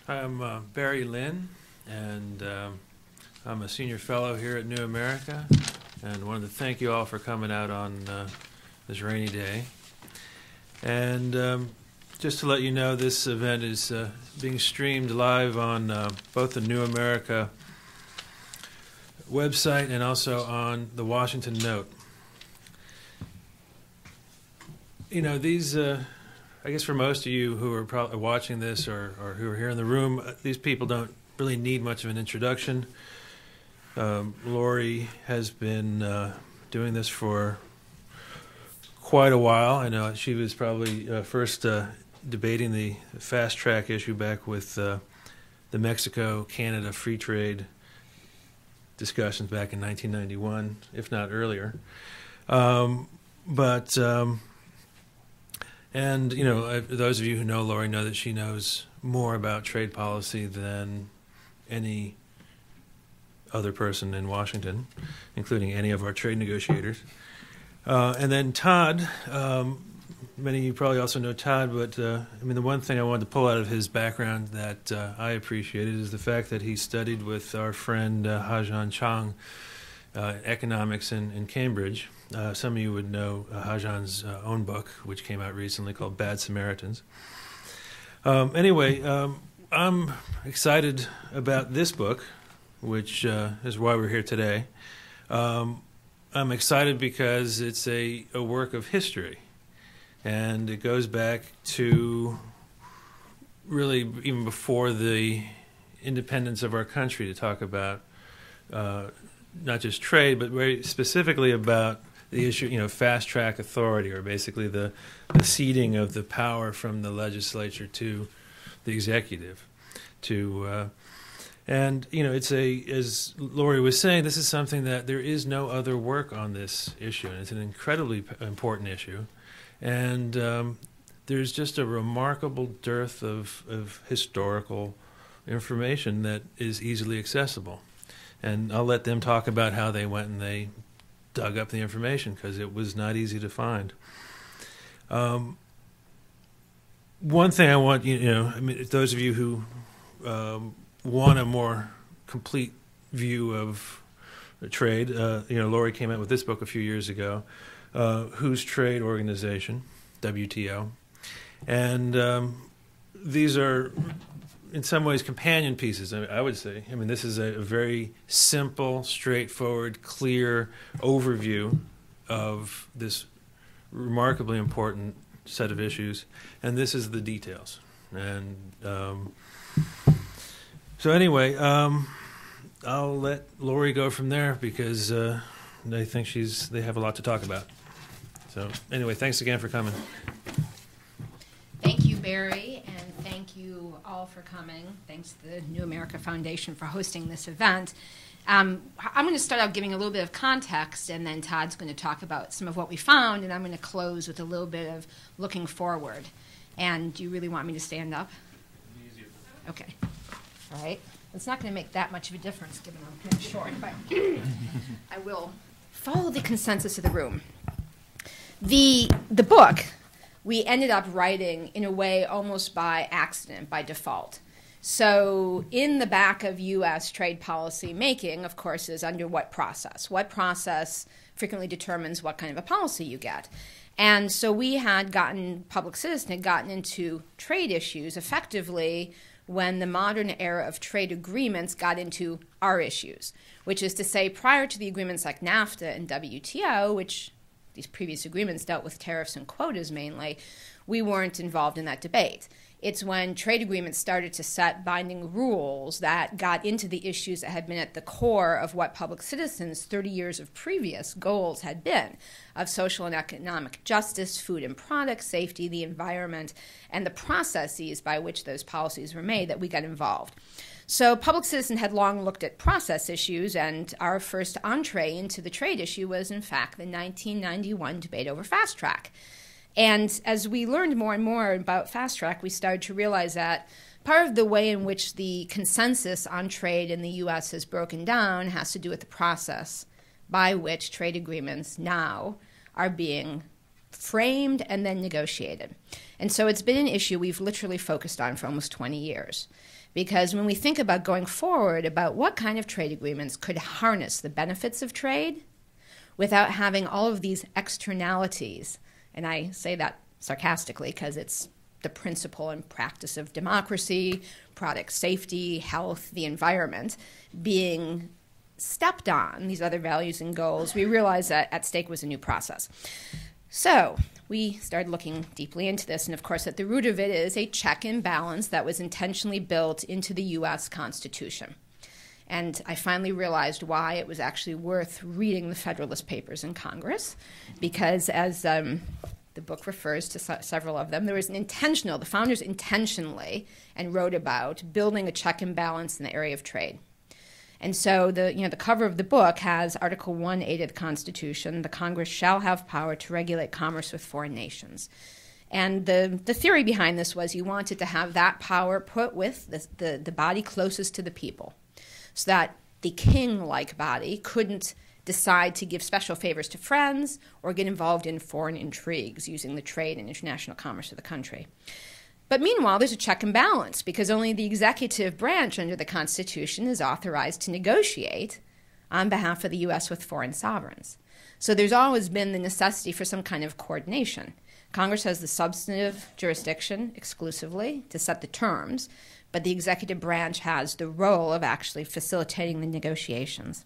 I'm Barry Lynn, and I'm a senior fellow here at New America, and wanted to thank you all for coming out on this rainy day. And just to let you know, this event is being streamed live on both the New America website and also on the Washington Note. You know, these, I guess for most of you who are probably watching this or who are here in the room, these people don't really need much of an introduction. Lori has been doing this for quite a while. I know she was probably first debating the fast track issue back with the Mexico-Canada free trade discussions back in 1991, if not earlier. And, you know, those of you who know Lori know that she knows more about trade policy than any other person in Washington, including any of our trade negotiators. And then Todd, many of you probably also know Todd, but I mean, the one thing I wanted to pull out of his background that I appreciated is the fact that he studied with our friend Hajan Chang, economics in Cambridge. Some of you would know Hajan's own book, which came out recently, called Bad Samaritans. Anyway, I'm excited about this book, which is why we're here today. I'm excited because it's a work of history, and it goes back to really even before the independence of our country to talk about not just trade, but very specifically about the issue, you know, fast-track authority, or basically the ceding of the power from the legislature to the executive. And, you know, it's as Lori was saying, this is something that there is no other work on this issue, and it's an incredibly important issue. And there's just a remarkable dearth of historical information that is easily accessible. And I'll let them talk about how they went and they dug up the information, because it was not easy to find. One thing I want, you know, I mean, those of you who want a more complete view of trade, you know, Lori came out with this book a few years ago, Who's Trade Organization, WTO. And these are, in some ways, companion pieces, I would say. I mean, this is a very simple, straightforward, clear overview of this remarkably important set of issues, and this is the details. And so anyway, I'll let Lori go from there, because I think they have a lot to talk about. So anyway, thanks again for coming. Thank you, Barry, and thank you all for coming. Thanks to the New America Foundation for hosting this event. I'm going to start out giving a little bit of context, and then Todd's going to talk about some of what we found, and I'm going to close with a little bit of looking forward. And do you really want me to stand up? Easier. Okay. All right. It's not going to make that much of a difference, given I'm kind of short, but I will follow the consensus of the room. The book we ended up writing in a way almost by accident, by default. So in the back of U.S. trade policy making, of course, is under what process? What process frequently determines what kind of a policy you get? And so we had gotten, Public Citizen had gotten into trade issues effectively when the modern era of trade agreements got into our issues, which is to say, prior to the agreements like NAFTA and WTO, which these previous agreements dealt with tariffs and quotas mainly, we weren't involved in that debate. It's when trade agreements started to set binding rules that got into the issues that had been at the core of what Public Citizen's 30 years of previous goals had been, of social and economic justice, food and product safety, the environment, and the processes by which those policies were made, that we got involved. So Public Citizen had long looked at process issues, and our first entree into the trade issue was, in fact, the 1991 debate over fast track. And as we learned more and more about fast track, we started to realize that part of the way in which the consensus on trade in the U.S. has broken down has to do with the process by which trade agreements now are being framed and then negotiated. And so it's been an issue we've literally focused on for almost 20 years. Because when we think about going forward about what kind of trade agreements could harness the benefits of trade without having all of these externalities, and I say that sarcastically because it's the principle and practice of democracy, product safety, health, the environment, being stepped on, these other values and goals, we realized that at stake was a new process. So we started looking deeply into this, and of course at the root of it is a check and balance that was intentionally built into the U.S. Constitution. And I finally realized why it was actually worth reading the Federalist Papers in Congress, because as the book refers to several of them, there was the founders intentionally and wrote about building a check and balance in the area of trade. And so the cover of the book has Article 1A of the Constitution: the Congress shall have power to regulate commerce with foreign nations. And the theory behind this was you wanted to have that power put with the body closest to the people, so that the king-like body couldn't decide to give special favors to friends or get involved in foreign intrigues using the trade and international commerce of the country. But meanwhile, there's a check and balance, because only the executive branch under the Constitution is authorized to negotiate on behalf of the U.S. with foreign sovereigns. So there's always been the necessity for some kind of coordination. Congress has the substantive jurisdiction exclusively to set the terms, but the executive branch has the role of actually facilitating the negotiations.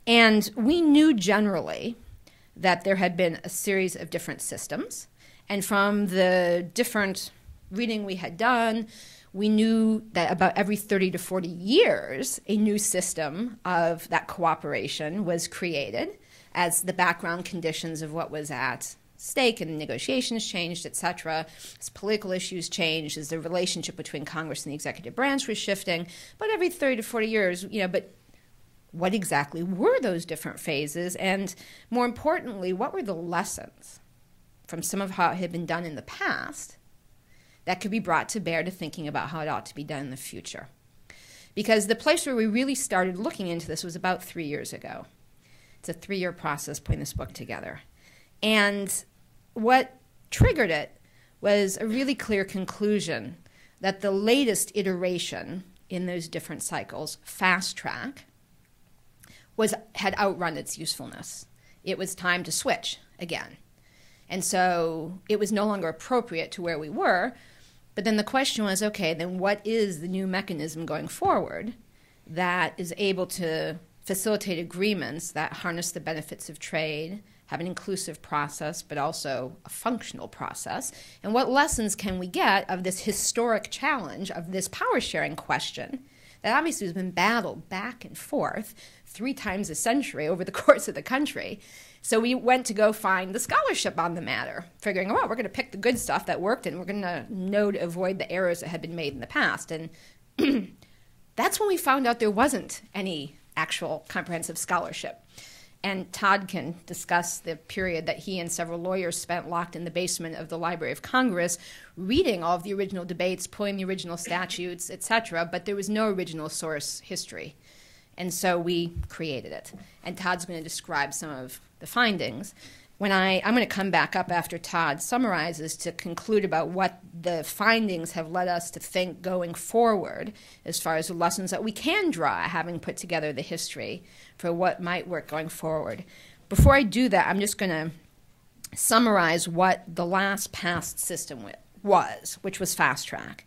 And we knew generally that there had been a series of different systems, and from the different reading we had done, we knew that about every 30 to 40 years, a new system of that cooperation was created as the background conditions of what was at stake and the negotiations changed, etc., as political issues changed, as the relationship between Congress and the executive branch was shifting. But every 30 to 40 years, but what exactly were those different phases? And more importantly, what were the lessons from some of how it had been done in the past that could be brought to bear to thinking about how it ought to be done in the future? Because the place where we really started looking into this was about 3 years ago. It's a 3-year process putting this book together. And what triggered it was a really clear conclusion that the latest iteration in those different cycles, fast track, had outrun its usefulness. It was time to switch again. And so it was no longer appropriate to where we were. But then the question was, okay, then what is the new mechanism going forward that is able to facilitate agreements that harness the benefits of trade, have an inclusive process, but also a functional process? And what lessons can we get of this historic challenge of this power-sharing question that obviously has been battled back and forth 3 times a century over the course of the country? So we went to go find the scholarship on the matter, figuring, we're going to pick the good stuff that worked, and we're going to know to avoid the errors that had been made in the past. And that's when we found out there wasn't any actual comprehensive scholarship. And Todd can discuss the period that he and several lawyers spent locked in the basement of the Library of Congress, reading all of the original debates, pulling the original statutes, etc., but there was no original source history. And so we created it. And Todd's going to describe some of the findings. I'm going to come back up after Todd summarizes to conclude about what the findings have led us to think going forward as far as the lessons that we can draw, having put together the history for what might work going forward. Before I do that, I'm just going to summarize what the last past system was, which was fast track.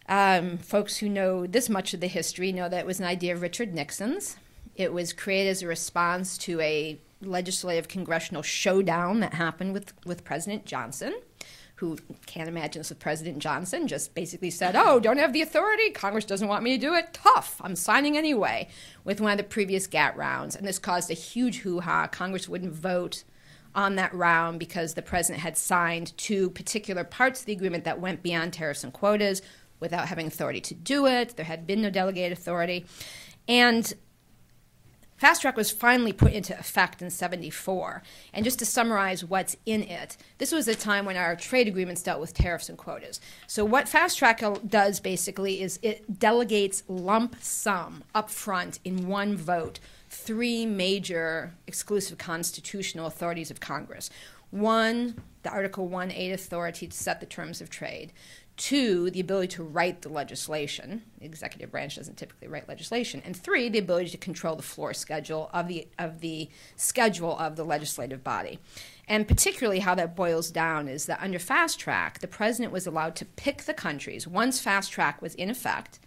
Folks who know this much of the history know that it was an idea of Richard Nixon's. It was created as a response to a legislative congressional showdown that happened with President Johnson, who can't imagine this with President Johnson, just basically said, don't have the authority, Congress doesn't want me to do it, tough, I'm signing anyway, with one of the previous GATT rounds. And this caused a huge hoo-ha. Congress wouldn't vote on that round because the president had signed 2 particular parts of the agreement that went beyond tariffs and quotas without having authority to do it. There had been no delegated authority. And Fast Track was finally put into effect in '74. And just to summarize what's in it, this was a time when our trade agreements dealt with tariffs and quotas. So what Fast Track does basically is it delegates lump sum up front in one vote 3 major exclusive constitutional authorities of Congress. One, the Article 1(8) authority to set the terms of trade. Two, the ability to write the legislation. The executive branch doesn't typically write legislation. And three, the ability to control the floor schedule of the schedule of the legislative body. And particularly how that boils down is that under fast track, the president was allowed to pick the countries. Once fast track was in effect,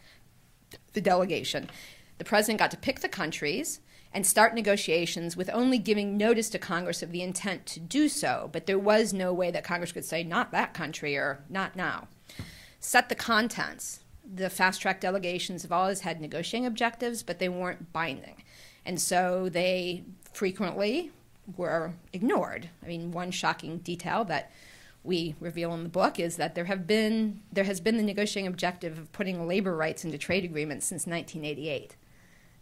the delegation, the president got to pick the countries and start negotiations with only giving notice to Congress of the intent to do so. But there was no way that Congress could say, not that country or not now. Set the contents. The fast-track delegations have always had negotiating objectives, but they weren't binding. And so they frequently were ignored. I mean, one shocking detail that we reveal in the book is that there has been the negotiating objective of putting labor rights into trade agreements since 1988.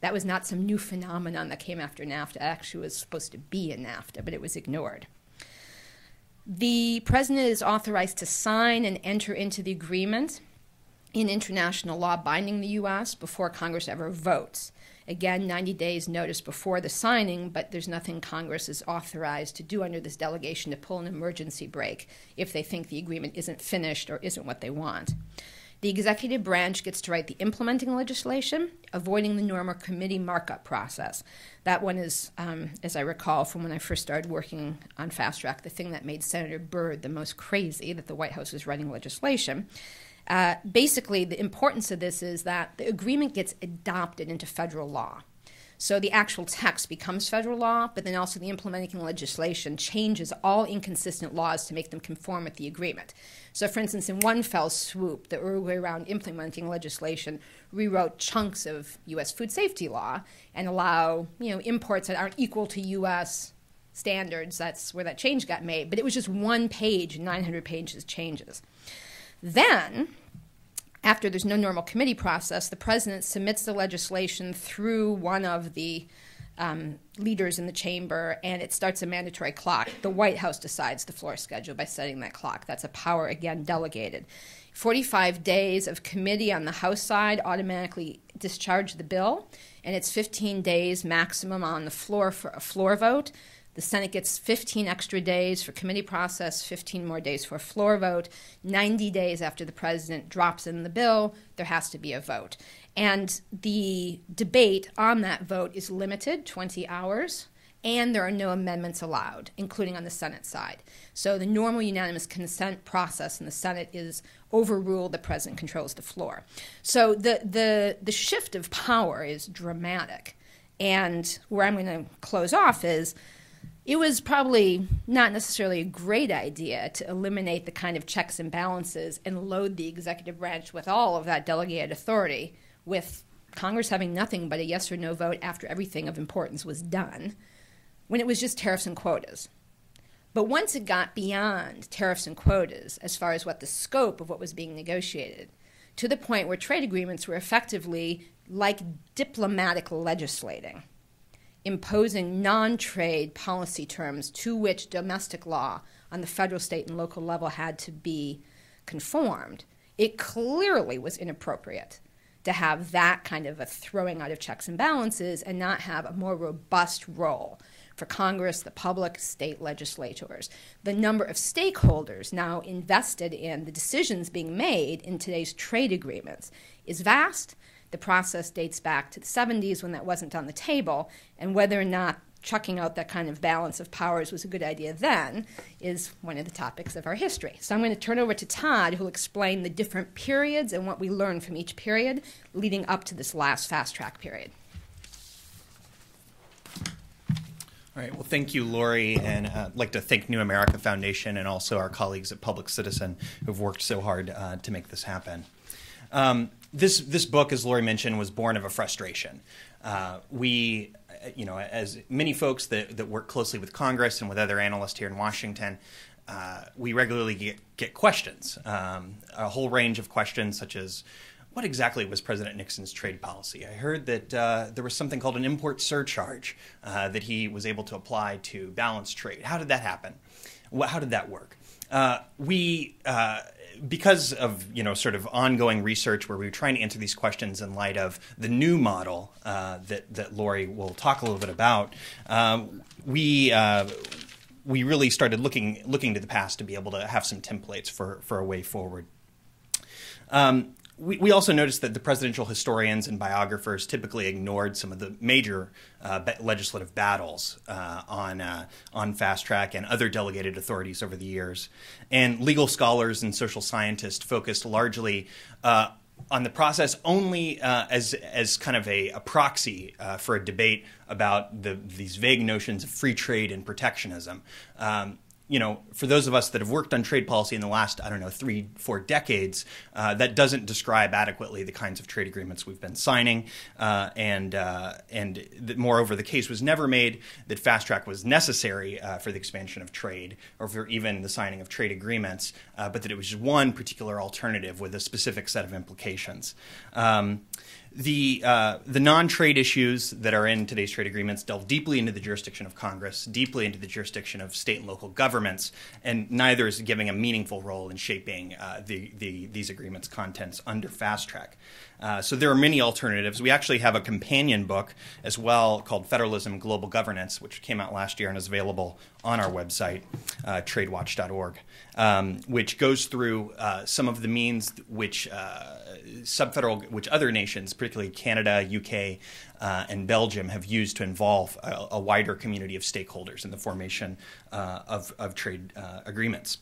That was not some new phenomenon that came after NAFTA. It actually was supposed to be in NAFTA, but it was ignored. The president is authorized to sign and enter into the agreement in international law binding the U.S. before Congress ever votes. Again, 90 days notice before the signing, but there's nothing Congress is authorized to do under this delegation to pull an emergency brake if they think the agreement isn't finished or isn't what they want. The executive branch gets to write the implementing legislation, avoiding the normal committee markup process. That one is, as I recall from when I first started working on Fast Track, the thing that made Senator Byrd the most crazy, that the White House was writing legislation. Basically, the importance of this is that the agreement gets adopted into federal law. So the actual text becomes federal law, but then also the implementing legislation changes all inconsistent laws to make them conform with the agreement. So for instance, in one fell swoop, the Uruguay round implementing legislation rewrote chunks of U.S. food safety law and allow imports that aren't equal to U.S. standards. That's where that change got made. But it was just one page, 900 pages changes. Then, after there's no normal committee process, the president submits the legislation through one of the leaders in the chamber, and it starts a mandatory clock. The White House decides the floor schedule by setting that clock. That's a power, again, delegated. 45 days of committee on the House side automatically discharge the bill, and it's 15 days maximum on the floor for a floor vote. The Senate gets 15 extra days for committee process, 15 more days for a floor vote. 90 days after the president drops in the bill, there has to be a vote. And the debate on that vote is limited, 20 hours, and there are no amendments allowed, including on the Senate side. So the normal unanimous consent process in the Senate is overruled. The president controls the floor. So the shift of power is dramatic. And where I'm going to close off is, it was probably not necessarily a great idea to eliminate the kind of checks and balances and load the executive branch with all of that delegated authority, with Congress having nothing but a yes or no vote after everything of importance was done, when it was just tariffs and quotas. But once it got beyond tariffs and quotas, as far as what the scope of what was being negotiated, to the point where trade agreements were effectively like diplomatic legislating, imposing non-trade policy terms to which domestic law on the federal, state, and local level had to be conformed, it clearly was inappropriate to have that kind of a throwing out of checks and balances and not have a more robust role for Congress, the public, state legislators. The number of stakeholders now invested in the decisions being made in today's trade agreements is vast. The process dates back to the 70s when that wasn't on the table, and whether or not chucking out that kind of balance of powers was a good idea then is one of the topics of our history. So I'm going to turn over to Todd, who will explain the different periods and what we learned from each period leading up to this last fast-track period. All right. Well, thank you, Lori, and I'd like to thank New America Foundation and also our colleagues at Public Citizen who've worked so hard to make this happen. This book, as Lori mentioned, was born of a frustration. We, as many folks that work closely with Congress and with other analysts here in Washington, we regularly get questions, a whole range of questions such as, what exactly was President Nixon's trade policy? I heard that there was something called an import surcharge that he was able to apply to balance trade. How did that happen? How did that work? Because of sort of ongoing research where we were trying to answer these questions in light of the new model that Lori will talk a little bit about, we we really started looking to the past to be able to have some templates for a way forward. We also noticed that the presidential historians and biographers typically ignored some of the major legislative battles on fast track and other delegated authorities over the years. And legal scholars and social scientists focused largely on the process only as kind of a proxy for a debate about these vague notions of free trade and protectionism. For those of us that have worked on trade policy in the last, 3-4 decades, that doesn't describe adequately the kinds of trade agreements we've been signing. Moreover, the case was never made that fast track was necessary for the expansion of trade or for even the signing of trade agreements, but that it was just one particular alternative with a specific set of implications. The non-trade issues that are in today's trade agreements delve deeply into the jurisdiction of Congress, deeply into the jurisdiction of state and local governments, and neither is giving a meaningful role in shaping these agreements' contents under fast track. So there are many alternatives. We actually have a companion book as well called Federalism Global Governance, which came out last year and is available on our website, tradewatch.org, which goes through some of the means which which other nations, particularly Canada, UK, and Belgium, have used to involve a wider community of stakeholders in the formation of trade agreements.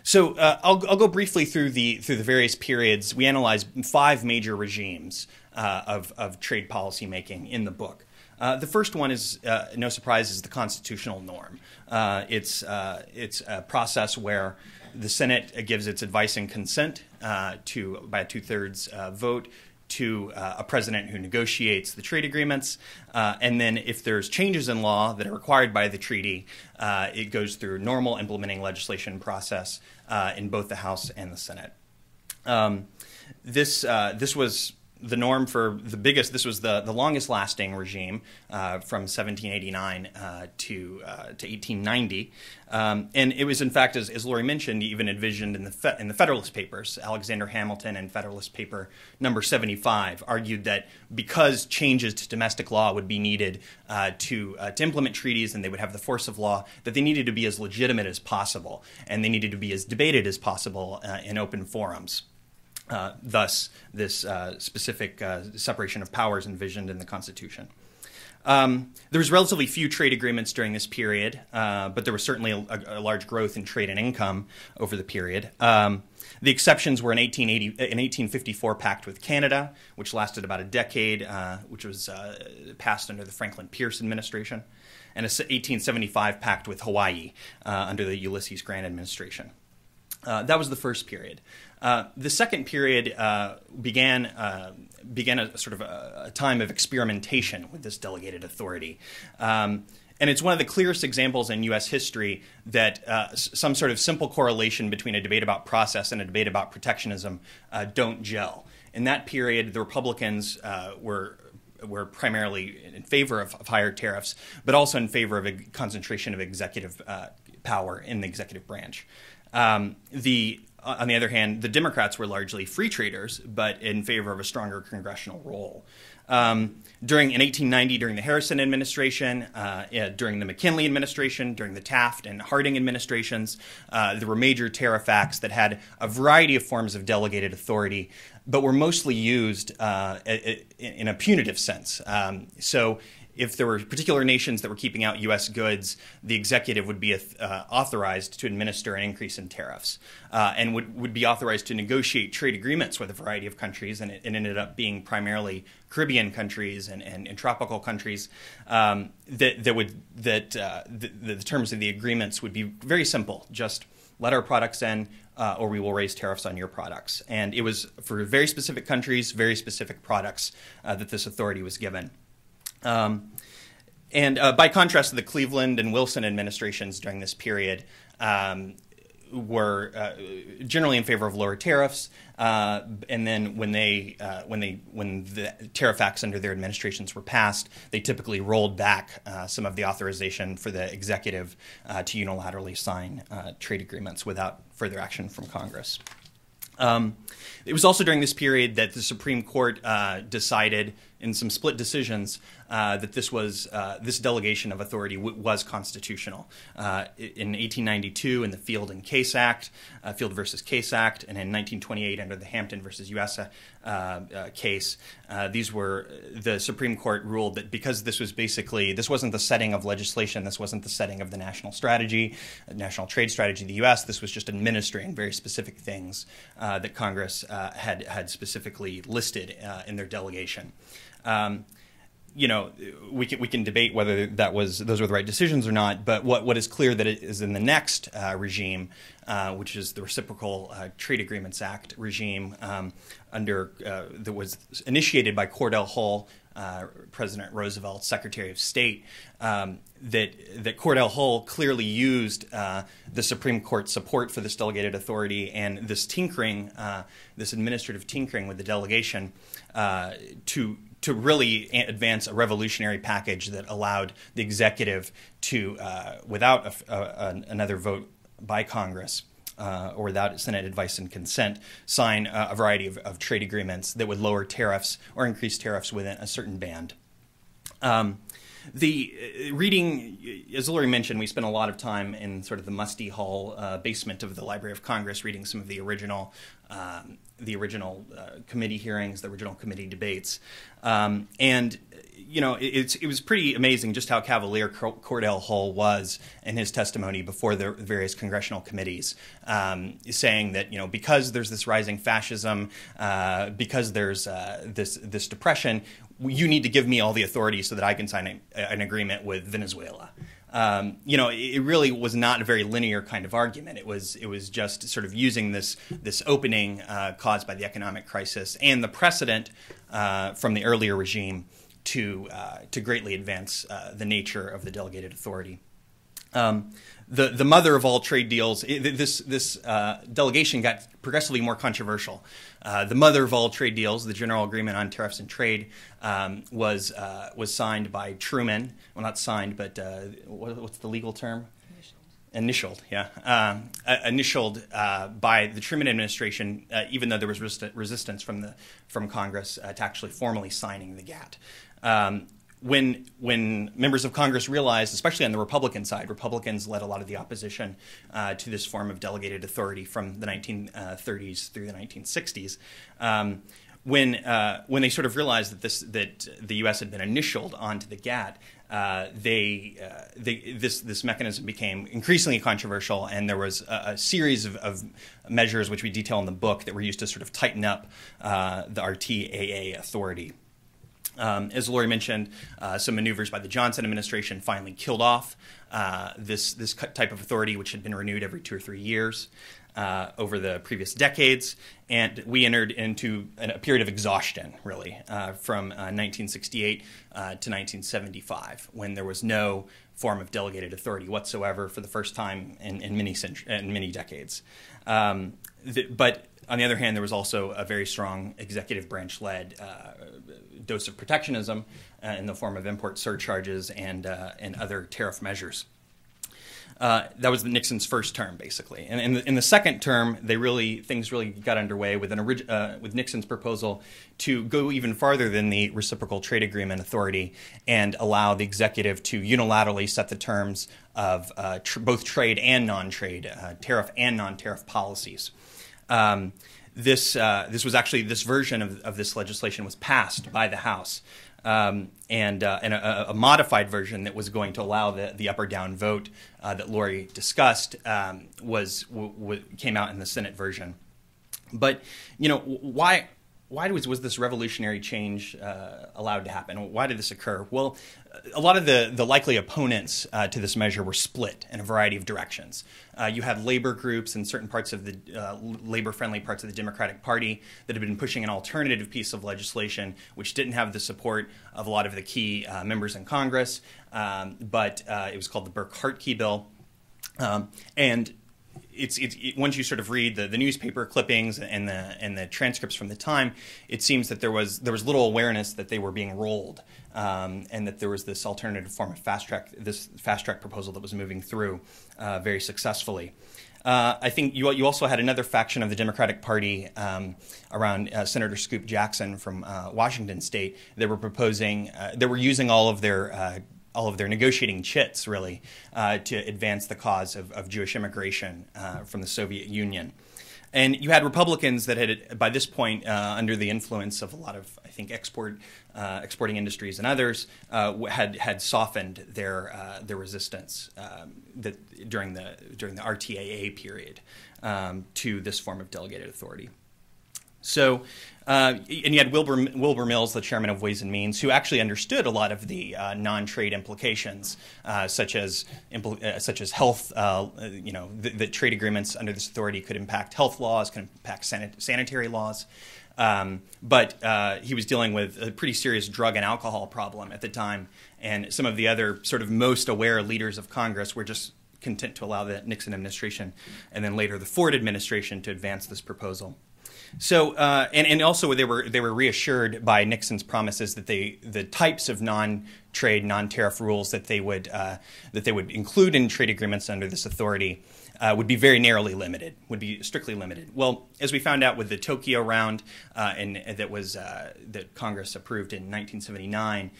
So I'll go briefly through the various periods. We analyzed 5 major regimes of trade policy making in the book. The first one is, no surprise, is the constitutional norm. It's a process where the Senate gives its advice and consent by a 2/3 vote to a president who negotiates the trade agreements. And then if there's changes in law that are required by the treaty, it goes through a normal implementing legislation process in both the House and the Senate. This was the norm for the biggest. This was the longest lasting regime from 1789 to 1890, and it was in fact, as Lori mentioned, even envisioned in the Federalist Papers. Alexander Hamilton in Federalist Paper number 75 argued that because changes to domestic law would be needed to implement treaties and they would have the force of law, that they needed to be as legitimate as possible and they needed to be as debated as possible in open forums. Thus, this specific separation of powers envisioned in the Constitution. There was relatively few trade agreements during this period, but there was certainly a large growth in trade and income over the period. The exceptions were an 1854 pact with Canada, which lasted about a decade, which was passed under the Franklin Pierce administration, and an 1875 pact with Hawaii under the Ulysses Grant administration. That was the first period. The second period began a sort of a time of experimentation with this delegated authority. And it's one of the clearest examples in U.S. history that some sort of simple correlation between a debate about process and a debate about protectionism don't gel. In that period, the Republicans were primarily in favor of higher tariffs, but also in favor of a concentration of executive power in the executive branch. On the other hand, the Democrats were largely free traders, but in favor of a stronger congressional role. In 1890, during the Harrison administration, during the McKinley administration, during the Taft and Harding administrations, there were major tariff acts that had a variety of forms of delegated authority, but were mostly used in a punitive sense. So if there were particular nations that were keeping out U.S. goods, the executive would be authorized to administer an increase in tariffs and would be authorized to negotiate trade agreements with a variety of countries, and it ended up being primarily Caribbean countries and tropical countries. The terms of the agreements would be very simple: just let our products in, or we will raise tariffs on your products. And it was for very specific countries, very specific products that this authority was given. By contrast, the Cleveland and Wilson administrations during this period were generally in favor of lower tariffs, and then when the tariff acts under their administrations were passed, they typically rolled back some of the authorization for the executive to unilaterally sign trade agreements without further action from Congress. It was also during this period that the Supreme Court decided in some split decisions that this delegation of authority was constitutional. In 1892, in the Field and Case Act, Field versus Case Act, and in 1928 under the Hampton versus USA case, the Supreme Court ruled that because this wasn't the setting of legislation, this wasn't the setting of the national strategy, national trade strategy of the U.S., this was just administering very specific things that Congress had specifically listed in their delegation. We can debate whether those were the right decisions or not, but what is clear that it is in the next regime, which is the Reciprocal Trade Agreements Act regime, that was initiated by Cordell Hull, President Roosevelt's Secretary of State, that Cordell Hull clearly used the Supreme Court's support for this delegated authority and this tinkering, this administrative tinkering with the delegation to really advance a revolutionary package that allowed the executive to, without another vote by Congress, or without Senate advice and consent, sign a variety of trade agreements that would lower tariffs or increase tariffs within a certain band. The reading, as Lori mentioned, we spent a lot of time in sort of the musty hall basement of the Library of Congress reading some of the original committee hearings, the original committee debates, and it was pretty amazing just how cavalier Cordell Hull was in his testimony before the various congressional committees, saying that because there's this rising fascism, because there's this depression, you need to give me all the authority so that I can sign an agreement with Venezuela. It really was not a very linear kind of argument. It was just sort of using this opening caused by the economic crisis and the precedent from the earlier regime to greatly advance the nature of the delegated authority. The mother of all trade deals, this delegation got progressively more controversial. The mother of all trade deals, the General Agreement on Tariffs and Trade, was signed by Truman. Well, not signed, but what's the legal term? Initialed, yeah. Initialed by the Truman administration, even though there was resistance from Congress to actually formally signing the GATT. When members of Congress realized, especially on the Republican side, Republicans led a lot of the opposition to this form of delegated authority from the 1930s through the 1960s. When they sort of realized that the U.S. had been initialed onto the GATT, this mechanism became increasingly controversial, and there was a series of measures which we detail in the book that were used to sort of tighten up the RTAA authority. As Lori mentioned, some maneuvers by the Johnson administration finally killed off this type of authority, which had been renewed every 2 or 3 years over the previous decades, and we entered into a period of exhaustion, really, from 1968 to 1975, when there was no form of delegated authority whatsoever for the first time in many decades. But on the other hand, there was also a very strong executive branch-led dose of protectionism in the form of import surcharges and other tariff measures. That was Nixon's first term, basically. And in the second term, things really got underway with Nixon's proposal to go even farther than the Reciprocal Trade Agreement authority and allow the executive to unilaterally set the terms of both trade and non-trade, tariff and non-tariff policies. This version of this legislation was passed by the House, and a modified version that was going to allow the up or down vote that Lori discussed came out in the Senate version. But why was this revolutionary change allowed to happen? Why did this occur? Well, a lot of the likely opponents to this measure were split in a variety of directions. You had labor groups in certain parts of the labor-friendly parts of the Democratic Party that had been pushing an alternative piece of legislation which didn't have the support of a lot of the key members in Congress, but it was called the Burke-Hartke bill. And once you sort of read the newspaper clippings and the transcripts from the time, it seems that there was little awareness that they were being rolled, and that there was this alternative form of fast track proposal that was moving through very successfully. I think you also had another faction of the Democratic Party around Senator Scoop Jackson from Washington State. They were proposing, they were using all of their negotiating chits, really, to advance the cause of Jewish immigration from the Soviet Union. And you had Republicans that had, by this point, under the influence of a lot of, I think, exporting industries and others, had softened their resistance during the RTAA period to this form of delegated authority. So, and you had Wilbur Mills, the chairman of Ways and Means, who actually understood a lot of the non-trade implications, such as health. That trade agreements under this authority could impact health laws, could impact sanitary laws. But he was dealing with a pretty serious drug and alcohol problem at the time, and some of the other sort of most aware leaders of Congress were just content to allow the Nixon administration and then later the Ford administration to advance this proposal. So, and also they were reassured by Nixon's promises that the types of non-trade, non-tariff rules that they would include in trade agreements under this authority would be very narrowly limited, would be strictly limited. Well, as we found out with the Tokyo round, that Congress approved in 1979.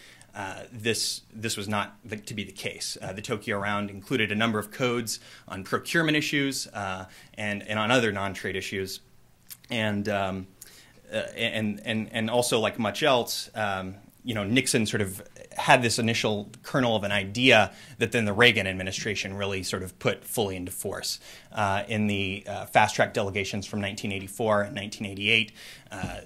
This was not to be the case. The Tokyo round included a number of codes on procurement issues and on other non-trade issues. And also, like much else, Nixon sort of had this initial kernel of an idea that then the Reagan administration really sort of put fully into force. In the fast-track delegations from 1984 and 1988,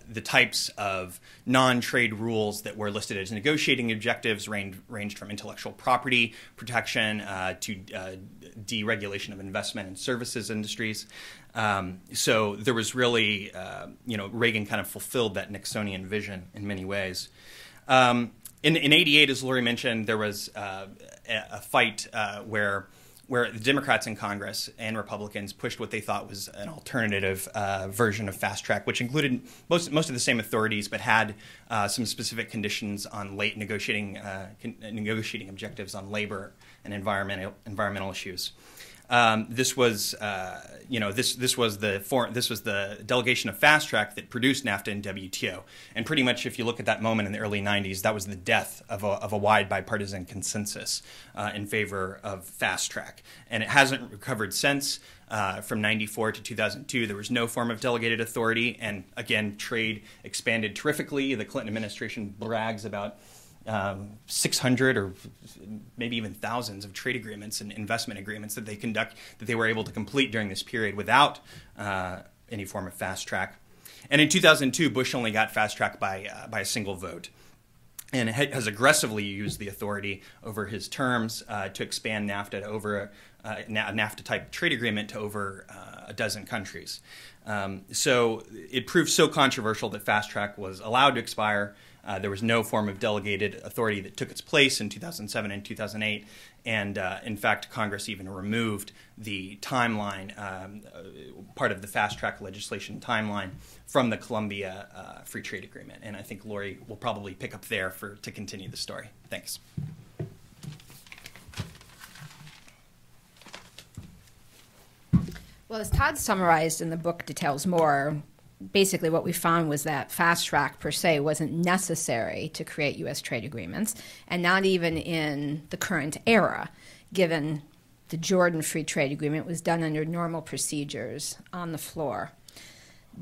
the types of non-trade rules that were listed as negotiating objectives ranged from intellectual property protection to deregulation of investment and services industries. So there was really, Reagan kind of fulfilled that Nixonian vision in many ways. In 88, as Lori mentioned, there was a fight where the Democrats in Congress and Republicans pushed what they thought was an alternative version of fast track, which included most of the same authorities, but had some specific conditions on late negotiating objectives on labor and environmental issues. This was the delegation of fast track that produced NAFTA and WTO, and pretty much if you look at that moment in the early 90s, that was the death of a wide bipartisan consensus in favor of fast track, and it hasn't recovered since. From 94 to 2002, there was no form of delegated authority, and again, trade expanded terrifically. The Clinton administration brags about 600 or maybe even thousands of trade agreements and investment agreements that they were able to complete during this period without any form of fast track. And in 2002, Bush only got fast track by a single vote, and has aggressively used the authority over his terms to expand NAFTA to over a NAFTA-type trade agreement to over a dozen countries. So it proved so controversial that fast track was allowed to expire. There was no form of delegated authority that took its place in 2007 and 2008, and in fact, Congress even removed the timeline, part of the fast-track legislation timeline, from the Colombia Free Trade Agreement. And I think Lori will probably pick up there to continue the story. Thanks. Well, as Todd summarized in the book Details More, basically what we found was that fast track per se wasn't necessary to create U.S. trade agreements, and not even in the current era, given the Jordan Free Trade Agreement was done under normal procedures on the floor,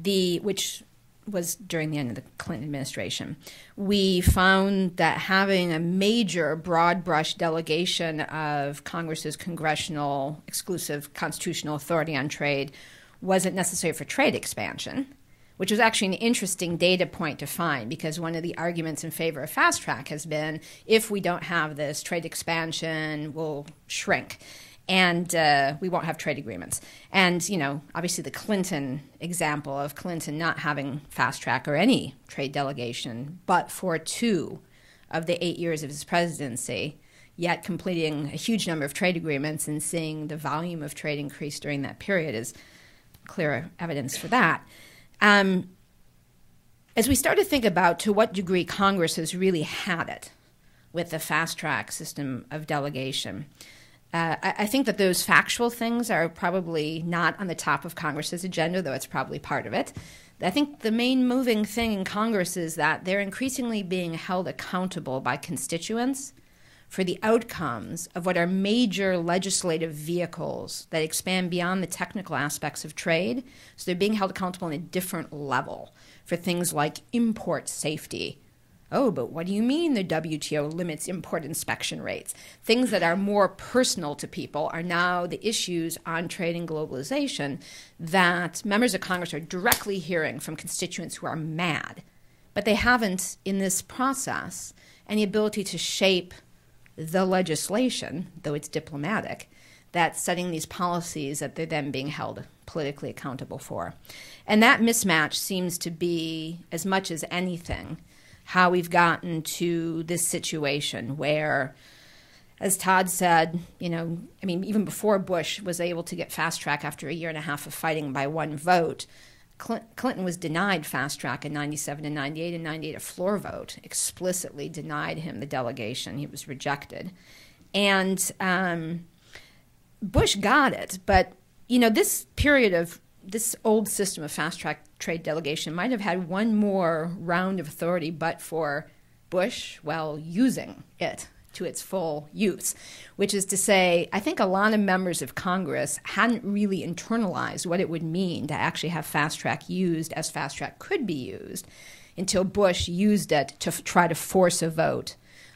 which was during the end of the Clinton administration. We found that having a major broad brush delegation of Congress's congressional exclusive constitutional authority on trade wasn't necessary for trade expansion, which was actually an interesting data point to find, because one of the arguments in favor of fast track has been, if we don't have this, trade expansion will shrink, and we won't have trade agreements. And, obviously the Clinton example of Clinton not having fast track or any trade delegation, but for 2 of the 8 years of his presidency, yet completing a huge number of trade agreements and seeing the volume of trade increase during that period is clear evidence for that. As we start to think about to what degree Congress has really had it with the fast-track system of delegation, I think that those factual things are probably not on the top of Congress's agenda, though it's probably part of it. I think the main moving thing in Congress is that they're increasingly being held accountable by constituents for the outcomes of what are major legislative vehicles that expand beyond the technical aspects of trade. So they're being held accountable on a different level for things like import safety. Oh, but what do you mean the WTO limits import inspection rates? Things that are more personal to people are now the issues on trade and globalization that members of Congress are directly hearing from constituents who are mad. But they haven't, in this process, any ability to shape the legislation, though it's diplomatic, that's setting these policies that they're then being held politically accountable for. And that mismatch seems to be, as much as anything, how we've gotten to this situation where, as Todd said, even before Bush was able to get fast track after a year and a half of fighting by one vote, Clinton was denied fast track in 97 and 98. In 98, a floor vote explicitly denied him the delegation. He was rejected. And Bush got it. But, this period of this old system of fast track trade delegation might have had one more round of authority but for Bush while using it to its full use, which is to say, I think a lot of members of Congress hadn't really internalized what it would mean to actually have fast track used as fast track could be used until Bush used it to try to force a vote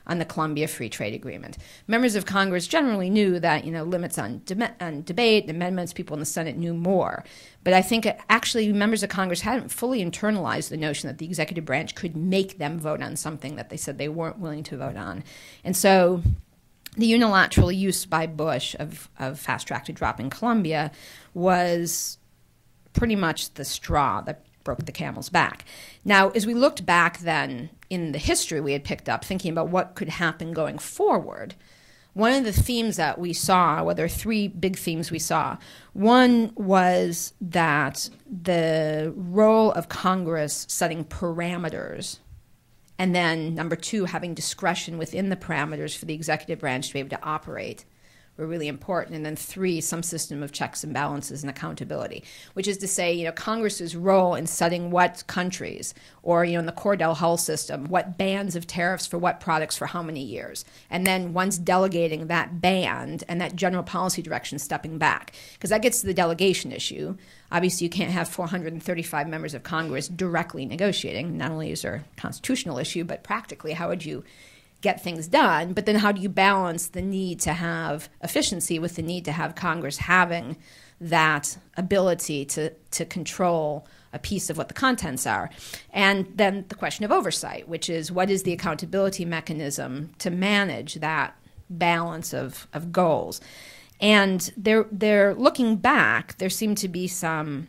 on the Colombia Free Trade Agreement. Members of Congress generally knew that, limits on debate, amendments, people in the Senate knew more. But I think actually members of Congress hadn't fully internalized the notion that the executive branch could make them vote on something that they said they weren't willing to vote on. And so the unilateral use by Bush of fast track to drop in Colombia was pretty much the straw that broke the camel's back. Now, as we looked back then in the history we had picked up, thinking about what could happen going forward, one of the themes that we saw, well, there are three big themes we saw. One was that the role of Congress setting parameters, and then number two, having discretion within the parameters for the executive branch to be able to operate, were really important. And then three, some system of checks and balances and accountability, which is to say, Congress's role in setting what countries, or, in the Cordell Hull system, what bands of tariffs for what products for how many years. And then once delegating that band and that general policy direction, stepping back. Because that gets to the delegation issue. Obviously, you can't have 435 members of Congress directly negotiating. Not only is there a constitutional issue, but practically, how would you get things done? But then how do you balance the need to have efficiency with the need to have Congress having that ability to control a piece of what the contents are? And then the question of oversight, which is what is the accountability mechanism to manage that balance of goals? And they're looking back, there seem to be some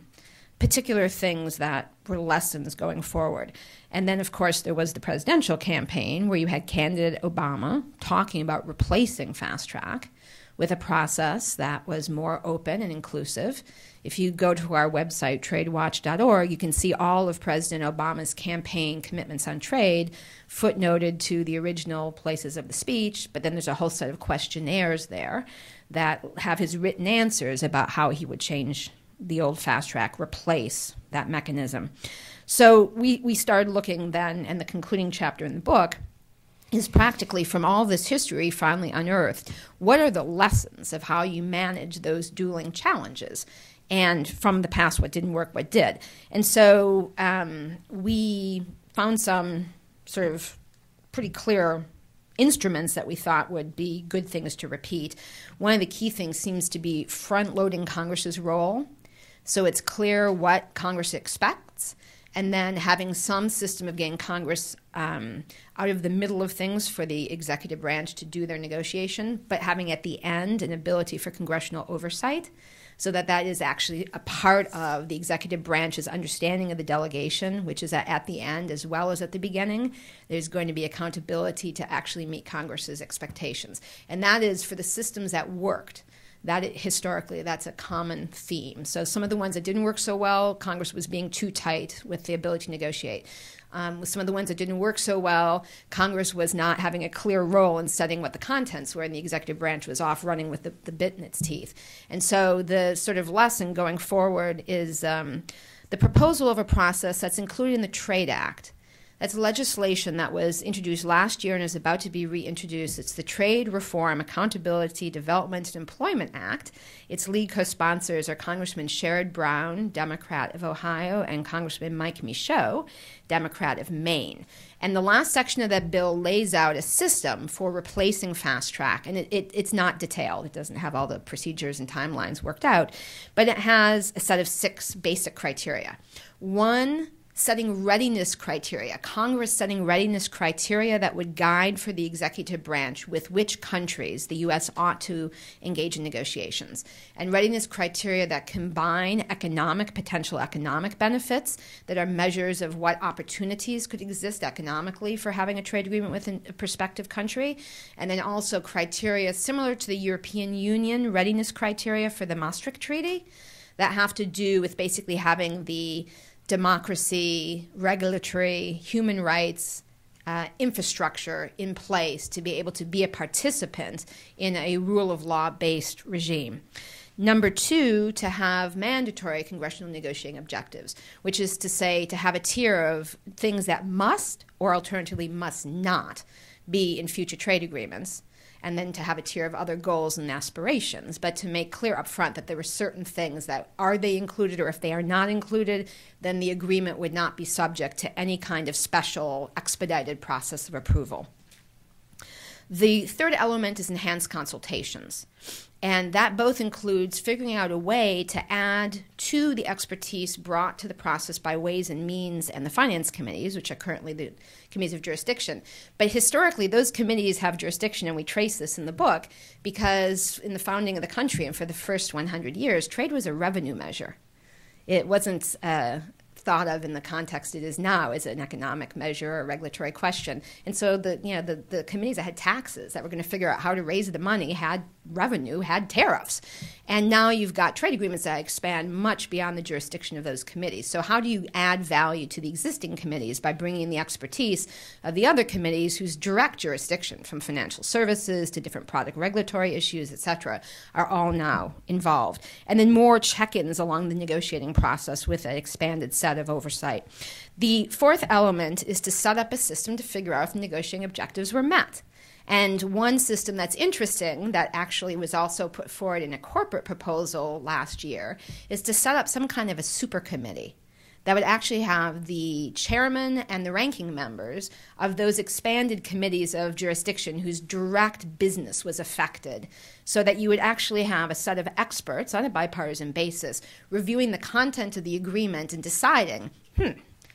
particular things that were lessons going forward. And then, of course, there was the presidential campaign where you had candidate Obama talking about replacing fast track with a process that was more open and inclusive. If you go to our website, tradewatch.org, you can see all of President Obama's campaign commitments on trade footnoted to the original places of the speech, but then there's a whole set of questionnaires there that have his written answers about how he would change the old fast track, replace that mechanism. So we started looking then, and the concluding chapter in the book is practically from all this history finally unearthed, what are the lessons of how you manage those dueling challenges? And from the past, what didn't work, what did. And so we found some sort of pretty clear instruments that we thought would be good things to repeat. One of the key things seems to be front-loading Congress's role. So it's clear what Congress expects, and then having some system of getting Congress out of the middle of things for the executive branch to do their negotiation, but having at the end an ability for congressional oversight so that that is actually a part of the executive branch's understanding of the delegation, which is that at the end as well as at the beginning, there's going to be accountability to actually meet Congress's expectations. And that is for the systems that worked. That historically, that's a common theme. So some of the ones that didn't work so well, Congress was being too tight with the ability to negotiate. With some of the ones that didn't work so well, Congress was not having a clear role in setting what the contents were, and the executive branch was off running with the bit in its teeth. And so the sort of lesson going forward is the proposal of a process that's included in the Trade Act. That's legislation that was introduced last year and is about to be reintroduced. It's the Trade Reform, Accountability, Development, and Employment Act. Its lead co-sponsors are Congressman Sherrod Brown, Democrat of Ohio, and Congressman Mike Michaud, Democrat of Maine. And the last section of that bill lays out a system for replacing fast track. And it's not detailed. It doesn't have all the procedures and timelines worked out. But it has a set of 6 basic criteria. One, setting readiness criteria, Congress setting readiness criteria that would guide for the executive branch with which countries the U.S. ought to engage in negotiations. And readiness criteria that combine potential economic benefits that are measures of what opportunities could exist economically for having a trade agreement with a prospective country, and then also criteria similar to the European Union readiness criteria for the Maastricht Treaty that have to do with basically having the democracy, regulatory, human rights, infrastructure in place to be able to be a participant in a rule of law-based regime. Number 2, to have mandatory congressional negotiating objectives, which is to say to have a tier of things that must or alternatively must not be in future trade agreements, and then to have a tier of other goals and aspirations, but to make clear up front that there were certain things that are they included, or if they are not included, then the agreement would not be subject to any kind of special expedited process of approval. The third element is enhanced consultations. And that both includes figuring out a way to add to the expertise brought to the process by Ways and Means and the finance committees, which are currently the committees of jurisdiction. But historically, those committees have jurisdiction, and we trace this in the book, because in the founding of the country and for the first 100 years, trade was a revenue measure. It wasn't thought of in the context it is now as an economic measure or a regulatory question. And so the committees that had taxes that were going to figure out how to raise the money had revenue, had tariffs. And now you've got trade agreements that expand much beyond the jurisdiction of those committees. So how do you add value to the existing committees by bringing in the expertise of the other committees whose direct jurisdiction, from financial services to different product regulatory issues, et cetera, are all now involved? And then more check-ins along the negotiating process with an expanded set of oversight. The fourth element is to set up a system to figure out if the negotiating objectives were met. And one system that's interesting that actually was also put forward in a corporate proposal last year is to set up some kind of a super committee that would actually have the chairman and the ranking members of those expanded committees of jurisdiction whose direct business was affected, so that you would actually have a set of experts on a bipartisan basis reviewing the content of the agreement and deciding,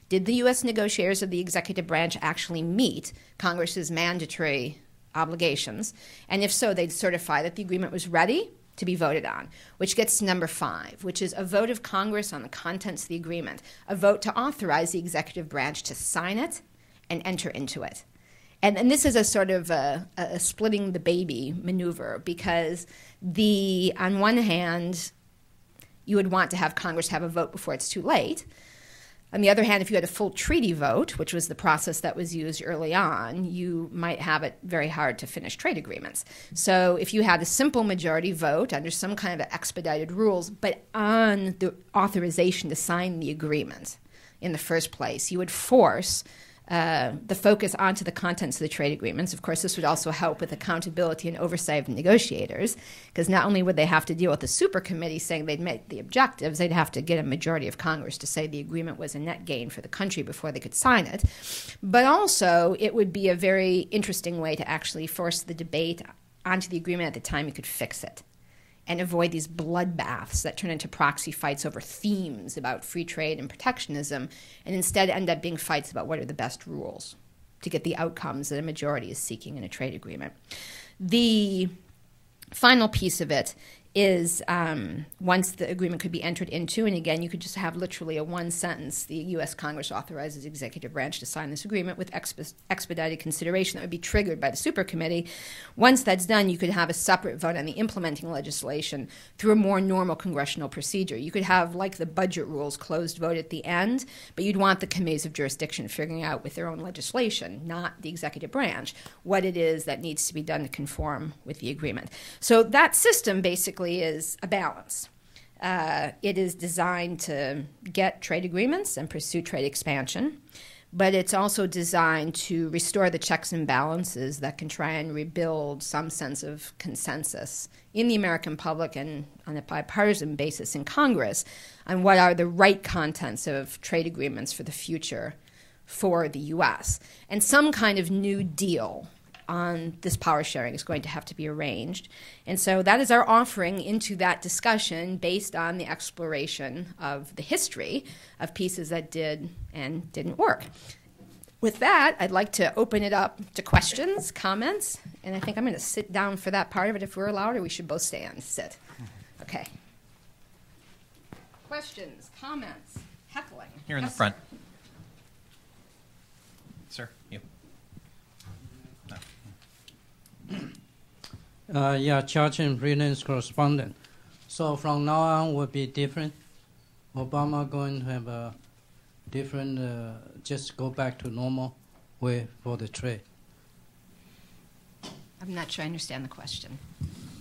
did the U.S. negotiators of the executive branch actually meet Congress's mandatory obligations? And if so, they'd certify that the agreement was ready to be voted on, which gets to number 5, which is a vote of Congress on the contents of the agreement, a vote to authorize the executive branch to sign it and enter into it. And this is a sort of a splitting the baby maneuver, because on one hand, you would want to have Congress have a vote before it's too late. On the other hand, if you had a full treaty vote, which was the process that was used early on, you might have it very hard to finish trade agreements. So if you had a simple majority vote under some kind of expedited rules, but on the authorization to sign the agreement in the first place, you would force the focus onto the contents of the trade agreements. Of course, this would also help with accountability and oversight of the negotiators, because not only would they have to deal with the super committee saying they'd met the objectives, they'd have to get a majority of Congress to say the agreement was a net gain for the country before they could sign it. But also, it would be a very interesting way to actually force the debate onto the agreement at the time you could fix it, and avoid these bloodbaths that turn into proxy fights over themes about free trade and protectionism, and instead end up being fights about what are the best rules to get the outcomes that a majority is seeking in a trade agreement. The final piece of it is once the agreement could be entered into, and again, you could just have literally a one sentence, the U.S. Congress authorizes the executive branch to sign this agreement with expedited consideration that would be triggered by the supercommittee. Once that's done, you could have a separate vote on the implementing legislation through a more normal congressional procedure. You could have, like the budget rules, closed vote at the end, but you'd want the committees of jurisdiction figuring out with their own legislation, not the executive branch, what it is that needs to be done to conform with the agreement. So that system basically is a balance. It is designed to get trade agreements and pursue trade expansion, but it's also designed to restore the checks and balances that can try and rebuild some sense of consensus in the American public and on a bipartisan basis in Congress on what are the right contents of trade agreements for the future for the U.S. And some kind of new deal on this power sharing is going to have to be arranged. And so that is our offering into that discussion based on the exploration of the history of pieces that did and didn't work. With that, I'd like to open it up to questions, comments, and I think I'm going to sit down for that part of it if we're allowed, or we should both stand. Sit. Okay. Questions, comments, heckling. Here in the front. Sir, you. Yeah, Church and freelance correspondent. So from now on will be different. Obama going to have a different, just go back to normal way for the trade. I'm not sure I understand the question.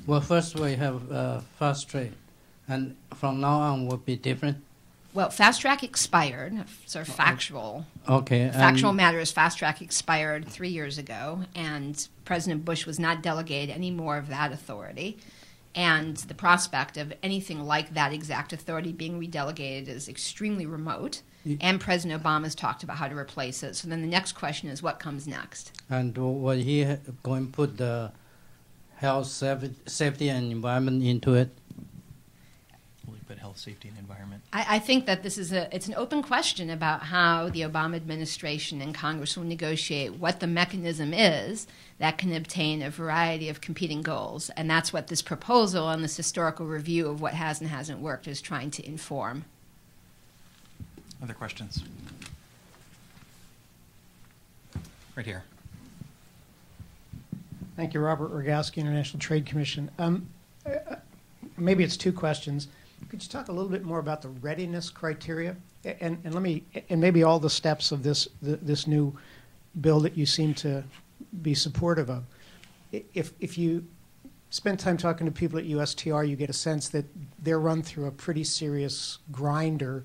Well, first we have fast trade, and from now on will be different. Well, fast track expired, sort of factual. Okay. Factual matter is fast track expired 3 years ago, and President Bush was not delegated any more of that authority. And the prospect of anything like that exact authority being redelegated is extremely remote. And President Obama's talked about how to replace it. So then the next question is, what comes next? And will he going to put the health, safety, and environment into it? Will you put health, safety, and environment? I think that this is it's an open question about how the Obama administration and Congress will negotiate what the mechanism is that can obtain a variety of competing goals. And that's what this proposal and this historical review of what has and hasn't worked is trying to inform. Other questions? Right here. Thank you, Robert Rogowski, International Trade Commission. Maybe it's two questions. Could you talk a little bit more about the readiness criteria, and maybe all the steps of this new bill that you seem to be supportive of? If you spend time talking to people at USTR, you get a sense that they're run through a pretty serious grinder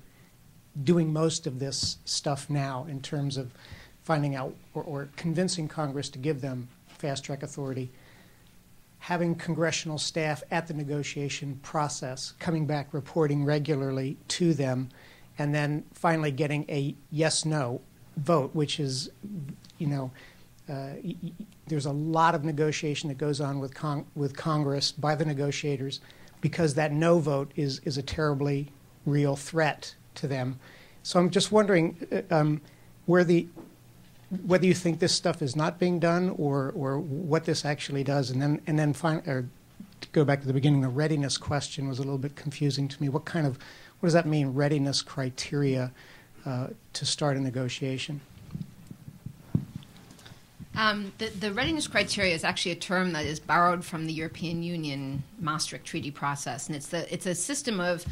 doing most of this stuff now in terms of finding out or convincing Congress to give them fast-track authority, having congressional staff at the negotiation process, coming back reporting regularly to them, and then finally getting a yes-no vote, which is, there's a lot of negotiation that goes on with Congress by the negotiators because that no vote is a terribly real threat to them. So I'm just wondering whether you think this stuff is not being done or what this actually does, and then to go back to the beginning, the readiness question was a little bit confusing to me. What does that mean, readiness criteria to start a negotiation? The readiness criteria is actually a term that is borrowed from the European Union Maastricht Treaty process, and it's a system of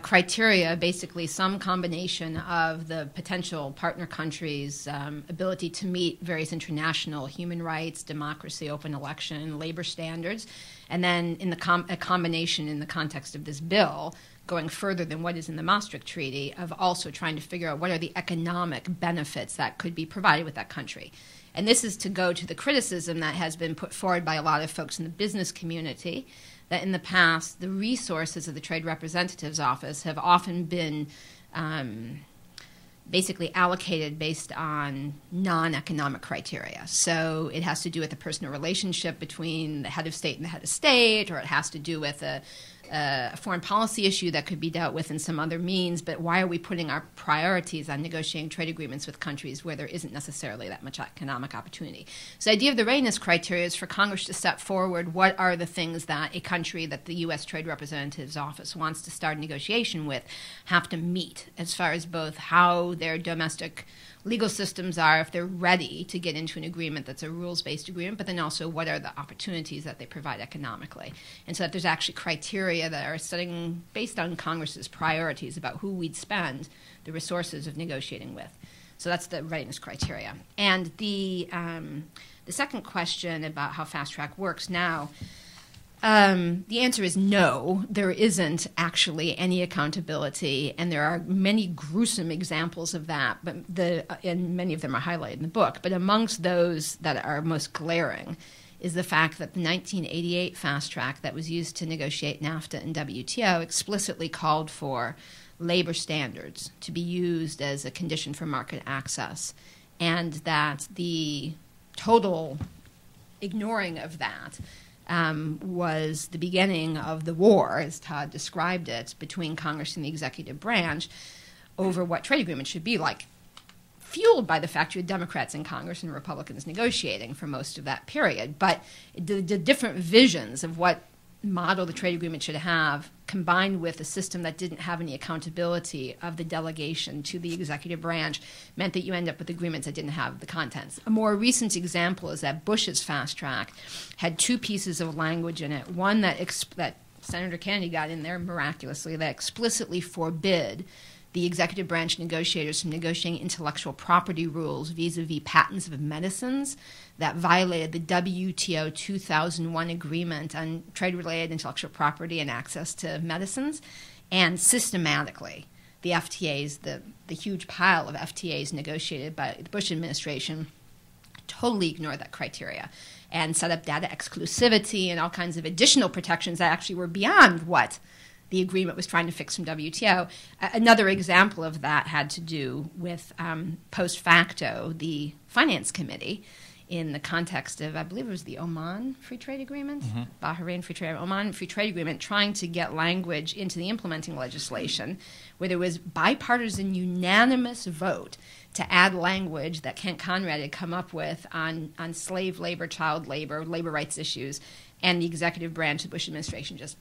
criteria, basically some combination of the potential partner countries' ability to meet various international human rights, democracy, open election, labor standards, and then in a combination in the context of this bill, going further than what is in the Maastricht Treaty, of also trying to figure out what are the economic benefits that could be provided with that country. And this is to go to the criticism that has been put forward by a lot of folks in the business community, that in the past, the resources of the Trade Representative's Office have often been basically allocated based on non-economic criteria. So it has to do with the personal relationship between the head of state and the head of state, or it has to do with a foreign policy issue that could be dealt with in some other means, but why are we putting our priorities on negotiating trade agreements with countries where there isn't necessarily that much economic opportunity? So the idea of the readiness criteria is for Congress to step forward what are the things that a country that the U.S. Trade Representative's Office wants to start negotiation with have to meet as far as both how their domestic legal systems are, if they're ready to get into an agreement that's a rules-based agreement, but then also what are the opportunities that they provide economically. And so that there's actually criteria that are setting based on Congress's priorities about who we'd spend the resources of negotiating with. So that's the readiness criteria. And the second question about how fast track works now, the answer is no, there isn't actually any accountability, and there are many gruesome examples of that, but and many of them are highlighted in the book. But amongst those that are most glaring is the fact that the 1988 fast track that was used to negotiate NAFTA and WTO explicitly called for labor standards to be used as a condition for market access, and that the total ignoring of that was the beginning of the war, as Todd described it, between Congress and the executive branch over what trade agreements should be like, fueled by the fact you had Democrats in Congress and Republicans negotiating for most of that period. But the different visions of what model the trade agreement should have, combined with a system that didn't have any accountability of the delegation to the executive branch, meant that you end up with agreements that didn't have the contents. A more recent example is that Bush's fast track had two pieces of language in it. One that Senator Kennedy got in there miraculously that explicitly forbid the executive branch negotiators from negotiating intellectual property rules vis-a-vis patents of medicines that violated the WTO 2001 agreement on trade-related intellectual property and access to medicines. And systematically, the FTAs, the huge pile of FTAs negotiated by the Bush administration, totally ignored that criteria and set up data exclusivity and all kinds of additional protections that actually were beyond what the agreement was trying to fix from WTO. Another example of that had to do with post facto, the Finance Committee, in the context of, I believe it was the Oman Free Trade Agreement, Bahrain Free Trade, Oman Free Trade Agreement, trying to get language into the implementing legislation where there was bipartisan unanimous vote to add language that Kent Conrad had come up with on slave labor, child labor, labor rights issues, and the executive branch of the Bush administration just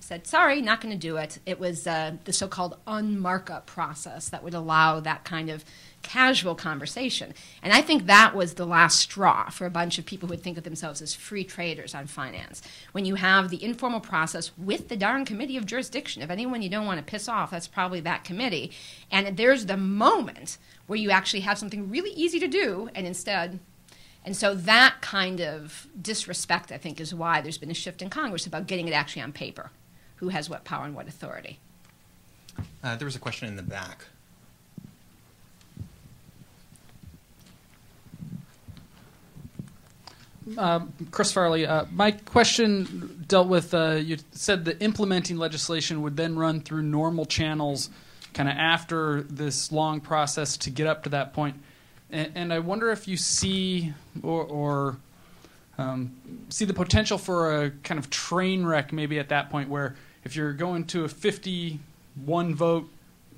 said, sorry, not going to do it. It was the so-called unmarkup process that would allow that kind of casual conversation. And I think that was the last straw for a bunch of people who would think of themselves as free traders on finance. When you have the informal process with the darn committee of jurisdiction, if anyone you don't want to piss off, that's probably that committee. And there's the moment where you actually have something really easy to do, and instead... And so that kind of disrespect, I think, is why there's been a shift in Congress about getting it actually on paper. Who has what power and what authority? There was a question in the back. Chris Farley, my question dealt with, you said the implementing legislation would then run through normal channels kind of after this long process to get up to that point. And I wonder if you see or see the potential for a kind of train wreck maybe at that point where if you're going to a 51 vote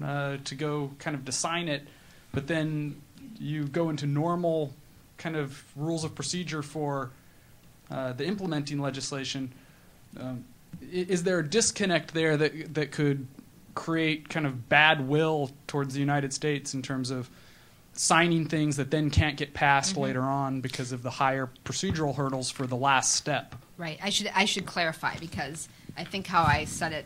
to go kind of to sign it, but then you go into normal kind of rules of procedure for the implementing legislation, is there a disconnect there that could create kind of bad will towards the United States in terms of signing things that then can't get passed later on because of the higher procedural hurdles for the last step? Right. I should clarify, because I think how I said it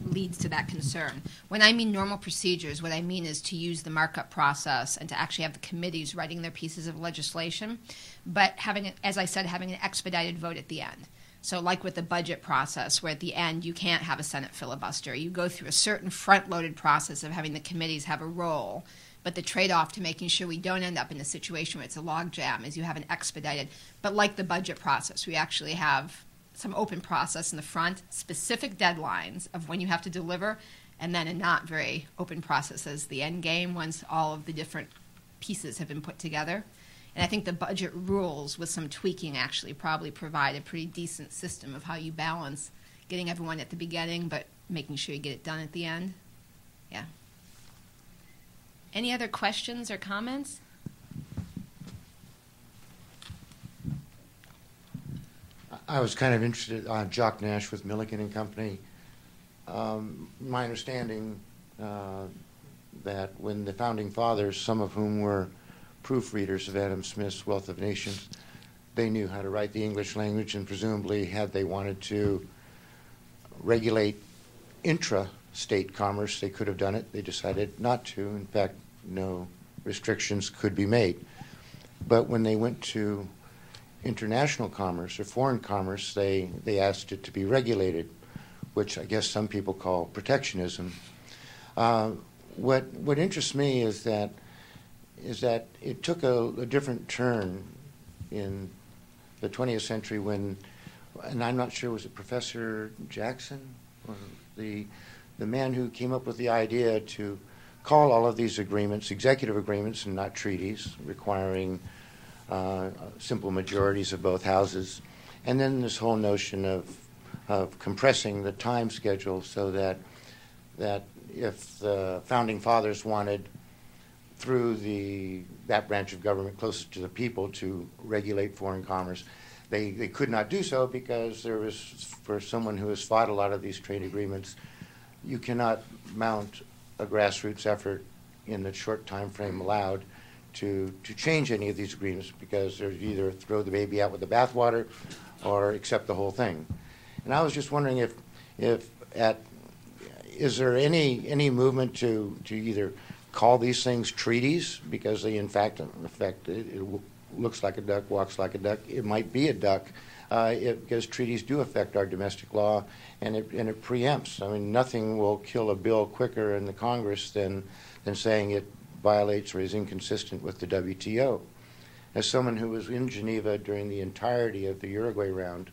leads to that concern. When I mean normal procedures, what I mean is to use the markup process and to actually have the committees writing their pieces of legislation, but having, as I said, having an expedited vote at the end. So like with the budget process, where at the end you can't have a Senate filibuster. You go through a certain front-loaded process of having the committees have a role, but the trade-off to making sure we don't end up in a situation where it's a logjam is you have an expedited. But like the budget process, we actually have some open process in the front, specific deadlines of when you have to deliver, and then a not very open process as the end game once all of the different pieces have been put together. And I think the budget rules with some tweaking actually probably provide a pretty decent system of how you balance getting everyone at the beginning, but making sure you get it done at the end. Yeah. Any other questions or comments? I was kind of interested, Jock Nash with Milliken and Company. My understanding that when the Founding Fathers, some of whom were proofreaders of Adam Smith's Wealth of Nations, they knew how to write the English language, and presumably had they wanted to regulate intra-state commerce, they could have done it. They decided not to. In fact, no restrictions could be made. But when they went to international commerce or foreign commerce, they asked it to be regulated, which I guess some people call protectionism. What interests me is that it took a different turn in the 20th century when, and I'm not sure, was it Professor Jackson, or the man who came up with the idea to call all of these agreements executive agreements and not treaties, requiring simple majorities of both houses, and then this whole notion of compressing the time schedule so that if the Founding Fathers wanted, through that branch of government closest to the people, to regulate foreign commerce, they could not do so because there was, for someone who has fought a lot of these trade agreements, you cannot mount a grassroots effort in the short time frame allowed to change any of these agreements, because they're either throw the baby out with the bathwater or accept the whole thing. And I was just wondering is there any movement to either call these things treaties, because they in fact it looks like a duck, walks like a duck. It might be a duck, because treaties do affect our domestic law, and it preempts. I mean, nothing will kill a bill quicker in the Congress than saying it violates or is inconsistent with the WTO. As someone who was in Geneva during the entirety of the Uruguay round,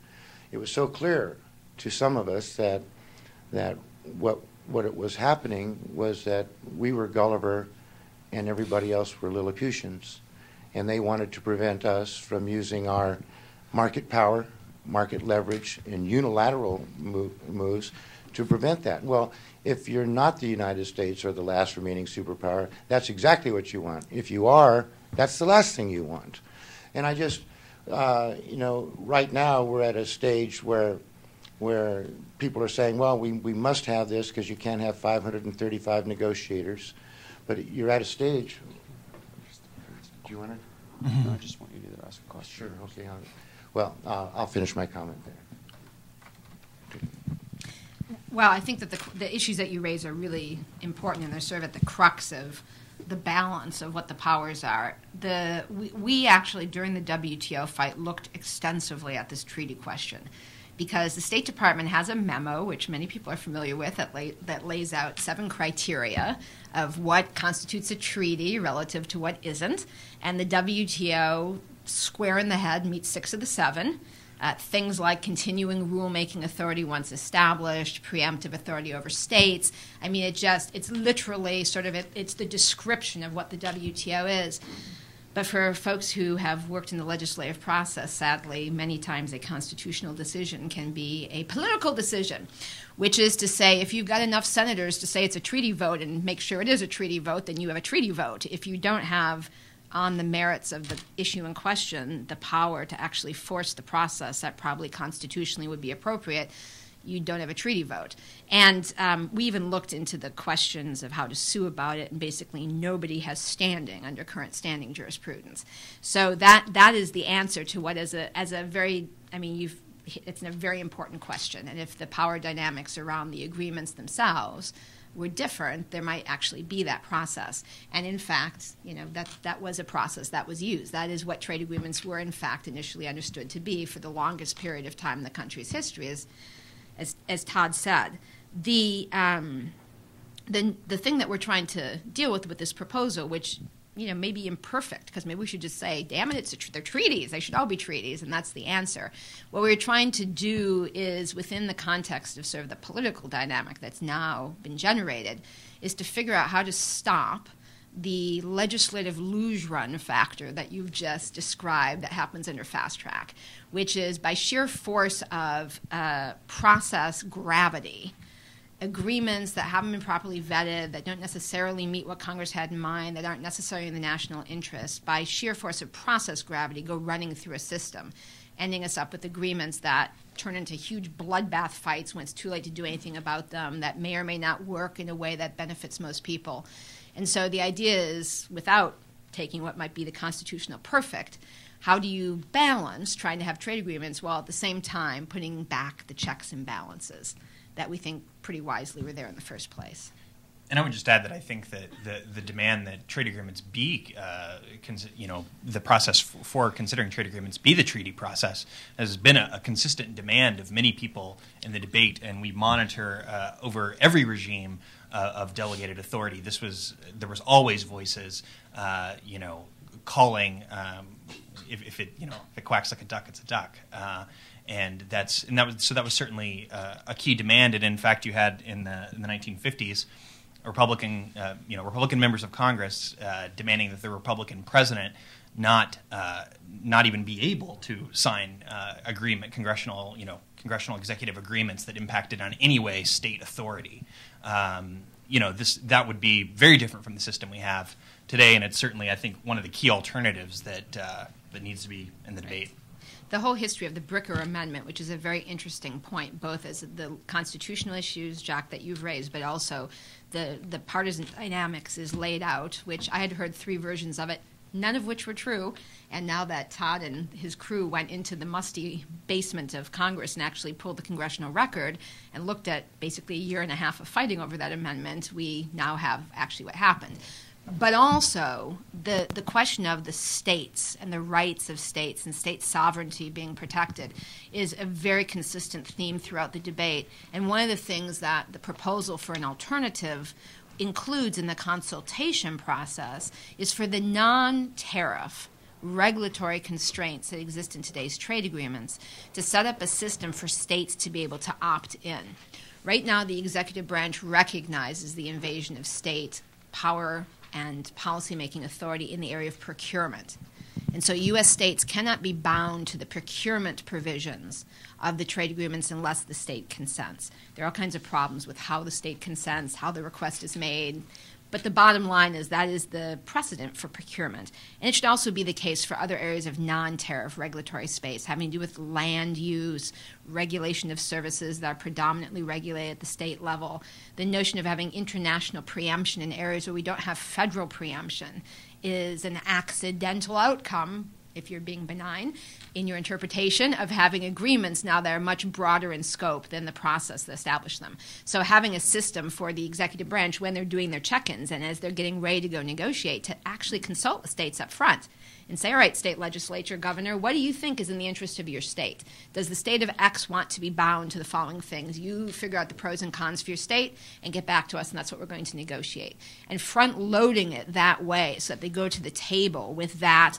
it was so clear to some of us that what it was happening was that we were Gulliver and everybody else were Lilliputians, and they wanted to prevent us from using our market power, market leverage, and unilateral moves to prevent that. Well, if you're not the United States or the last remaining superpower, that's exactly what you want. If you are, that's the last thing you want. And I just, right now we're at a stage where people are saying, well, we must have this because you can't have 535 negotiators. But you're at a stage. Do you want to? No, I just want you to ask a question. Sure, okay. I'll finish my comment there. Well, I think that the issues that you raise are really important, and they're sort of at the crux of the balance of what the powers are. We actually, during the WTO fight, looked extensively at this treaty question, because the State Department has a memo, which many people are familiar with, that lays out 7 criteria of what constitutes a treaty relative to what isn't. And the WTO, square in the head, meets 6 of the 7. Things like continuing rulemaking authority once established, preemptive authority over states. I mean, it's literally sort of, it's the description of what the WTO is. But for folks who have worked in the legislative process, sadly, many times a constitutional decision can be a political decision, which is to say, if you've got enough senators to say it's a treaty vote and make sure it is a treaty vote, then you have a treaty vote. If you don't have, on the merits of the issue in question, the power to actually force the process that probably constitutionally would be appropriate, you don't have a treaty vote. And we even looked into the questions of how to sue about it, and basically nobody has standing under current standing jurisprudence. So that is the answer to what is a very, I mean, it's a very important question. And if the power dynamics around the agreements themselves were different, there might actually be that process. And in fact, that was a process that was used. That is what trade agreements were, in fact, initially understood to be for the longest period of time in the country's history, as Todd said. The thing that we're trying to deal with this proposal, which may be imperfect, because maybe we should just say, damn it, they're treaties. They should all be treaties, and that's the answer. What we're trying to do is, within the context of sort of the political dynamic that's now been generated, is to figure out how to stop the legislative luge run factor that you've just described that happens under fast track, which is by sheer force of process gravity, agreements that haven't been properly vetted, that don't necessarily meet what Congress had in mind, that aren't necessarily in the national interest, by sheer force of process gravity go running through a system, ending us up with agreements that turn into huge bloodbath fights when it's too late to do anything about them, that may or may not work in a way that benefits most people. And so the idea is, without taking what might be the constitutional perfect, how do you balance trying to have trade agreements while at the same time putting back the checks and balances that we think pretty wisely were there in the first place? And I would just add that I think that the demand that trade agreements be, the process for considering trade agreements be the treaty process has been a consistent demand of many people in the debate, and we monitor over every regime of delegated authority. There was always voices, calling if it quacks like a duck, it's a duck. That was certainly a key demand. And in fact, you had in the 1950s Republican members of Congress demanding that the Republican president not even be able to sign congressional executive agreements that impacted on any way state authority. That would be very different from the system we have today, and it's certainly, I think, one of the key alternatives that needs to be in the debate. The whole history of the Bricker Amendment, which is a very interesting point, both as the constitutional issues, Jack, that you've raised, but also the partisan dynamics is laid out, which I had heard 3 versions of it, none of which were true. And now that Todd and his crew went into the musty basement of Congress and actually pulled the congressional record and looked at basically a year and a half of fighting over that amendment, we now have actually what happened. But also the question of the states and the rights of states and state sovereignty being protected is a very consistent theme throughout the debate. And one of the things that the proposal for an alternative includes in the consultation process is for the non-tariff regulatory constraints that exist in today's trade agreements to set up a system for states to be able to opt in. Right now, the executive branch recognizes the invasion of state power and policymaking authority in the area of procurement. And so U.S. states cannot be bound to the procurement provisions of the trade agreements unless the state consents. There are all kinds of problems with how the state consents, how the request is made. But the bottom line is that is the precedent for procurement. And it should also be the case for other areas of non-tariff regulatory space, having to do with land use, regulation of services that are predominantly regulated at the state level, the notion of having international preemption in areas where we don't have federal preemption is an accidental outcome, if you're being benign, in your interpretation of having agreements now that are much broader in scope than the process that established them. So having a system for the executive branch when they're doing their check-ins and as they're getting ready to go negotiate to actually consult with states up front and say, all right, state legislature, governor, what do you think is in the interest of your state? Does the state of X want to be bound to the following things? You figure out the pros and cons for your state and get back to us, and that's what we're going to negotiate. And front-loading it that way so that they go to the table with that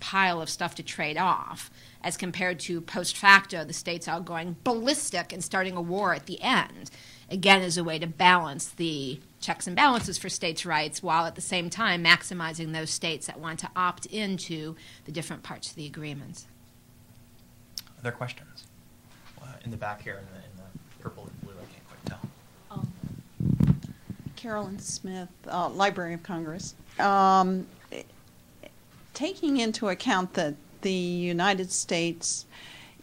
pile of stuff to trade off, as compared to post facto, the states all going ballistic and starting a war at the end, again, is a way to balance the checks and balances for states' rights while at the same time maximizing those states that want to opt into the different parts of the agreements. Other questions? In the back here, in the purple and blue, I can't quite tell. Carolyn Smith, Library of Congress. Taking into account that the United States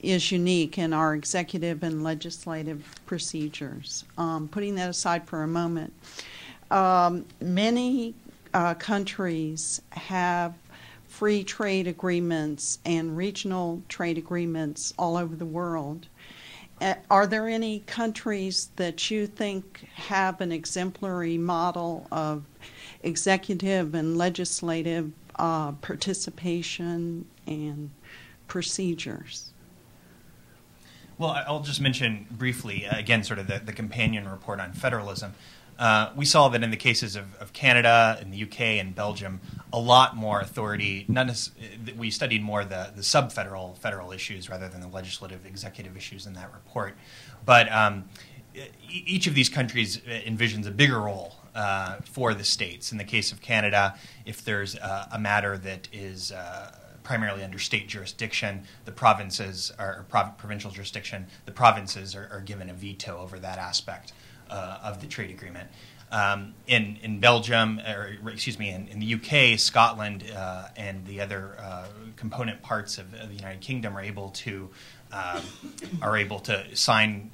is unique in our executive and legislative procedures, putting that aside for a moment, many countries have free trade agreements and regional trade agreements all over the world. Are there any countries that you think have an exemplary model of executive and legislative participation and procedures? Well, I'll just mention briefly, again, sort of the companion report on federalism. We saw that in the cases of Canada, in the UK, and Belgium, a lot more authority. We studied more the sub-federal federal issues rather than the legislative executive issues in that report. But each of these countries envisions a bigger role for the states. In the case of Canada, if there's a matter that is primarily under state jurisdiction, the provinces or provincial jurisdiction, the provinces are given a veto over that aspect of the trade agreement. In Belgium, or excuse me, in the UK, Scotland, and the other component parts of the United Kingdom are able to sign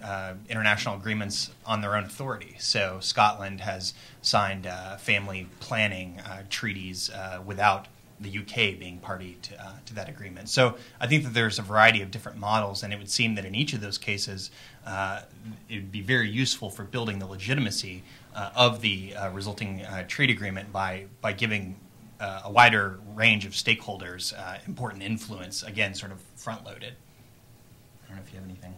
international agreements on their own authority. So Scotland has signed family planning treaties without the UK being party to that agreement. So I think that there's a variety of different models, and it would seem that in each of those cases, it would be very useful for building the legitimacy of the resulting trade agreement by giving a wider range of stakeholders important influence, again, sort of front-loaded. I don't know if you have anything.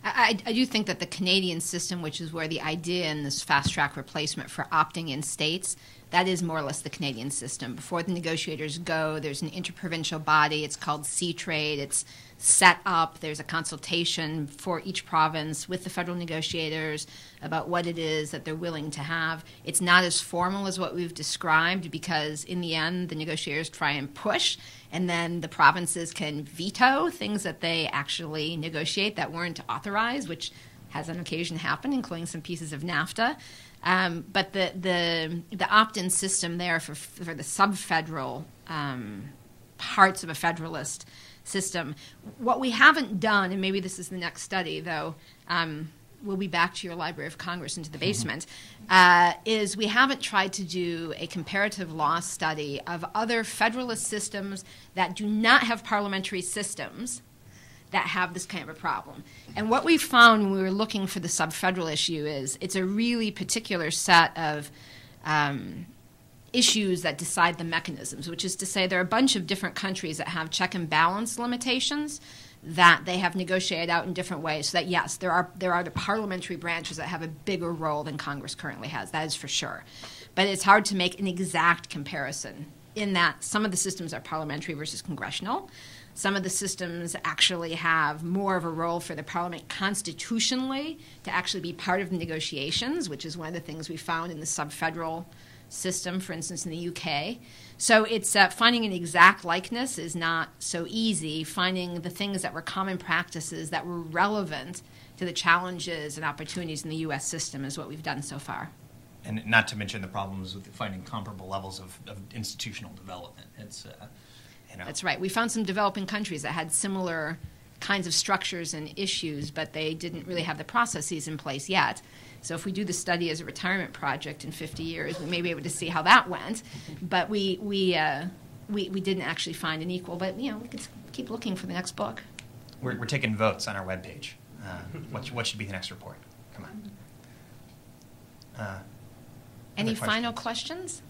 I do think that the Canadian system, which is where the idea in this fast-track replacement for opting in states, that is more or less the Canadian system. Before the negotiators go, there's an interprovincial body. It's called C-Trade. It's set up. There's a consultation for each province with the federal negotiators about what it is that they're willing to have. It's not as formal as what we've described because, in the end, the negotiators try and push, and then the provinces can veto things that they actually negotiate that weren't authorized, which has on occasion happened, including some pieces of NAFTA. But the opt-in system there for the sub-federal parts of a federalist system, what we haven't done, and maybe this is the next study, though we'll be back to your Library of Congress into the basement, is we haven't tried to do a comparative law study of other federalist systems that do not have parliamentary systems that have this kind of a problem. And what we found when we were looking for the sub-federal issue is it's a really particular set of issues that decide the mechanisms, which is to say there are a bunch of different countries that have check and balance limitations that they have negotiated out in different ways. So that, yes, there are the parliamentary branches that have a bigger role than Congress currently has. That is for sure. But it's hard to make an exact comparison in that some of the systems are parliamentary versus congressional. Some of the systems actually have more of a role for the parliament constitutionally to actually be part of the negotiations, which is one of the things we found in the sub-federal system, for instance, in the UK. So it's finding an exact likeness is not so easy. Finding the things that were common practices that were relevant to the challenges and opportunities in the U.S. system is what we've done so far. And not to mention the problems with finding comparable levels of institutional development. It's That's right. We found some developing countries that had similar kinds of structures and issues, but they didn't really have the processes in place yet. So if we do the study as a retirement project in 50 years, we may be able to see how that went. But we didn't actually find an equal. But we could keep looking for the next book. We're taking votes on our webpage. What should be the next report? Come on. Any final questions?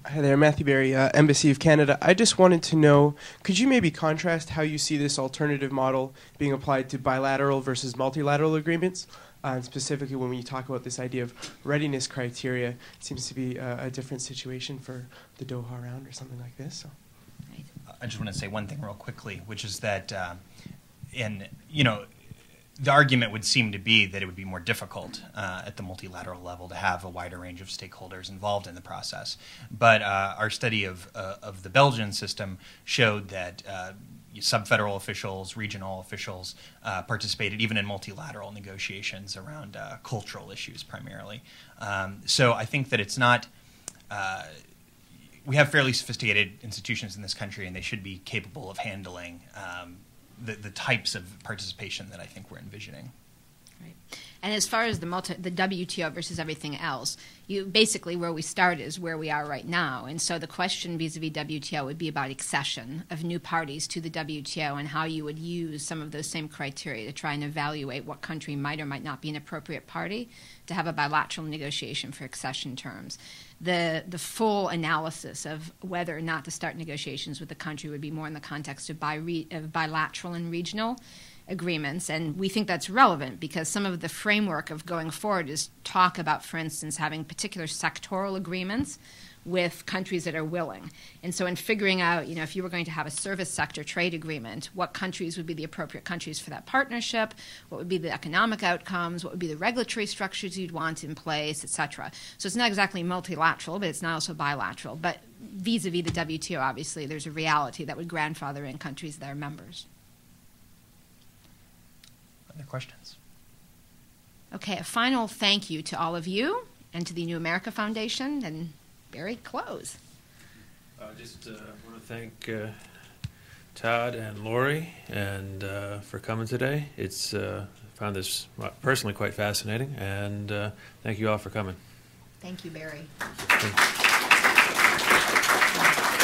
Hi there, Matthew Berry, Embassy of Canada. I just wanted to know, could you maybe contrast how you see this alternative model being applied to bilateral versus multilateral agreements? And specifically when we talk about this idea of readiness criteria, it seems to be a different situation for the Doha round or something like this. So. I just want to say one thing real quickly, which is that the argument would seem to be that it would be more difficult at the multilateral level to have a wider range of stakeholders involved in the process. But our study of the Belgian system showed that sub-federal officials, regional officials participated even in multilateral negotiations around cultural issues primarily. So I think that it's not we have fairly sophisticated institutions in this country, and they should be capable of handling the types of participation that I think we're envisioning. Right. And as far as the WTO versus everything else, basically where we start is where we are right now. And so the question vis-a-vis WTO would be about accession of new parties to the WTO and how you would use some of those same criteria to try and evaluate what country might or might not be an appropriate party to have a bilateral negotiation for accession terms. The full analysis of whether or not to start negotiations with the country would be more in the context of bilateral and regional. agreements, and we think that's relevant because some of the framework of going forward is talk about, for instance, having particular sectoral agreements with countries that are willing. And so in figuring out, if you were going to have a service sector trade agreement, what countries would be the appropriate countries for that partnership, what would be the economic outcomes, what would be the regulatory structures you'd want in place, et cetera. So it's not exactly multilateral, but it's not also bilateral. But vis-a-vis the WTO, obviously, there's a reality that would grandfather in countries that are members. Other questions? Okay, a final thank you to all of you and to the New America Foundation, and Barry, close. I just want to thank Todd and Lori and for coming today. It's found this personally quite fascinating, and thank you all for coming. Thank you, Barry. Thank you.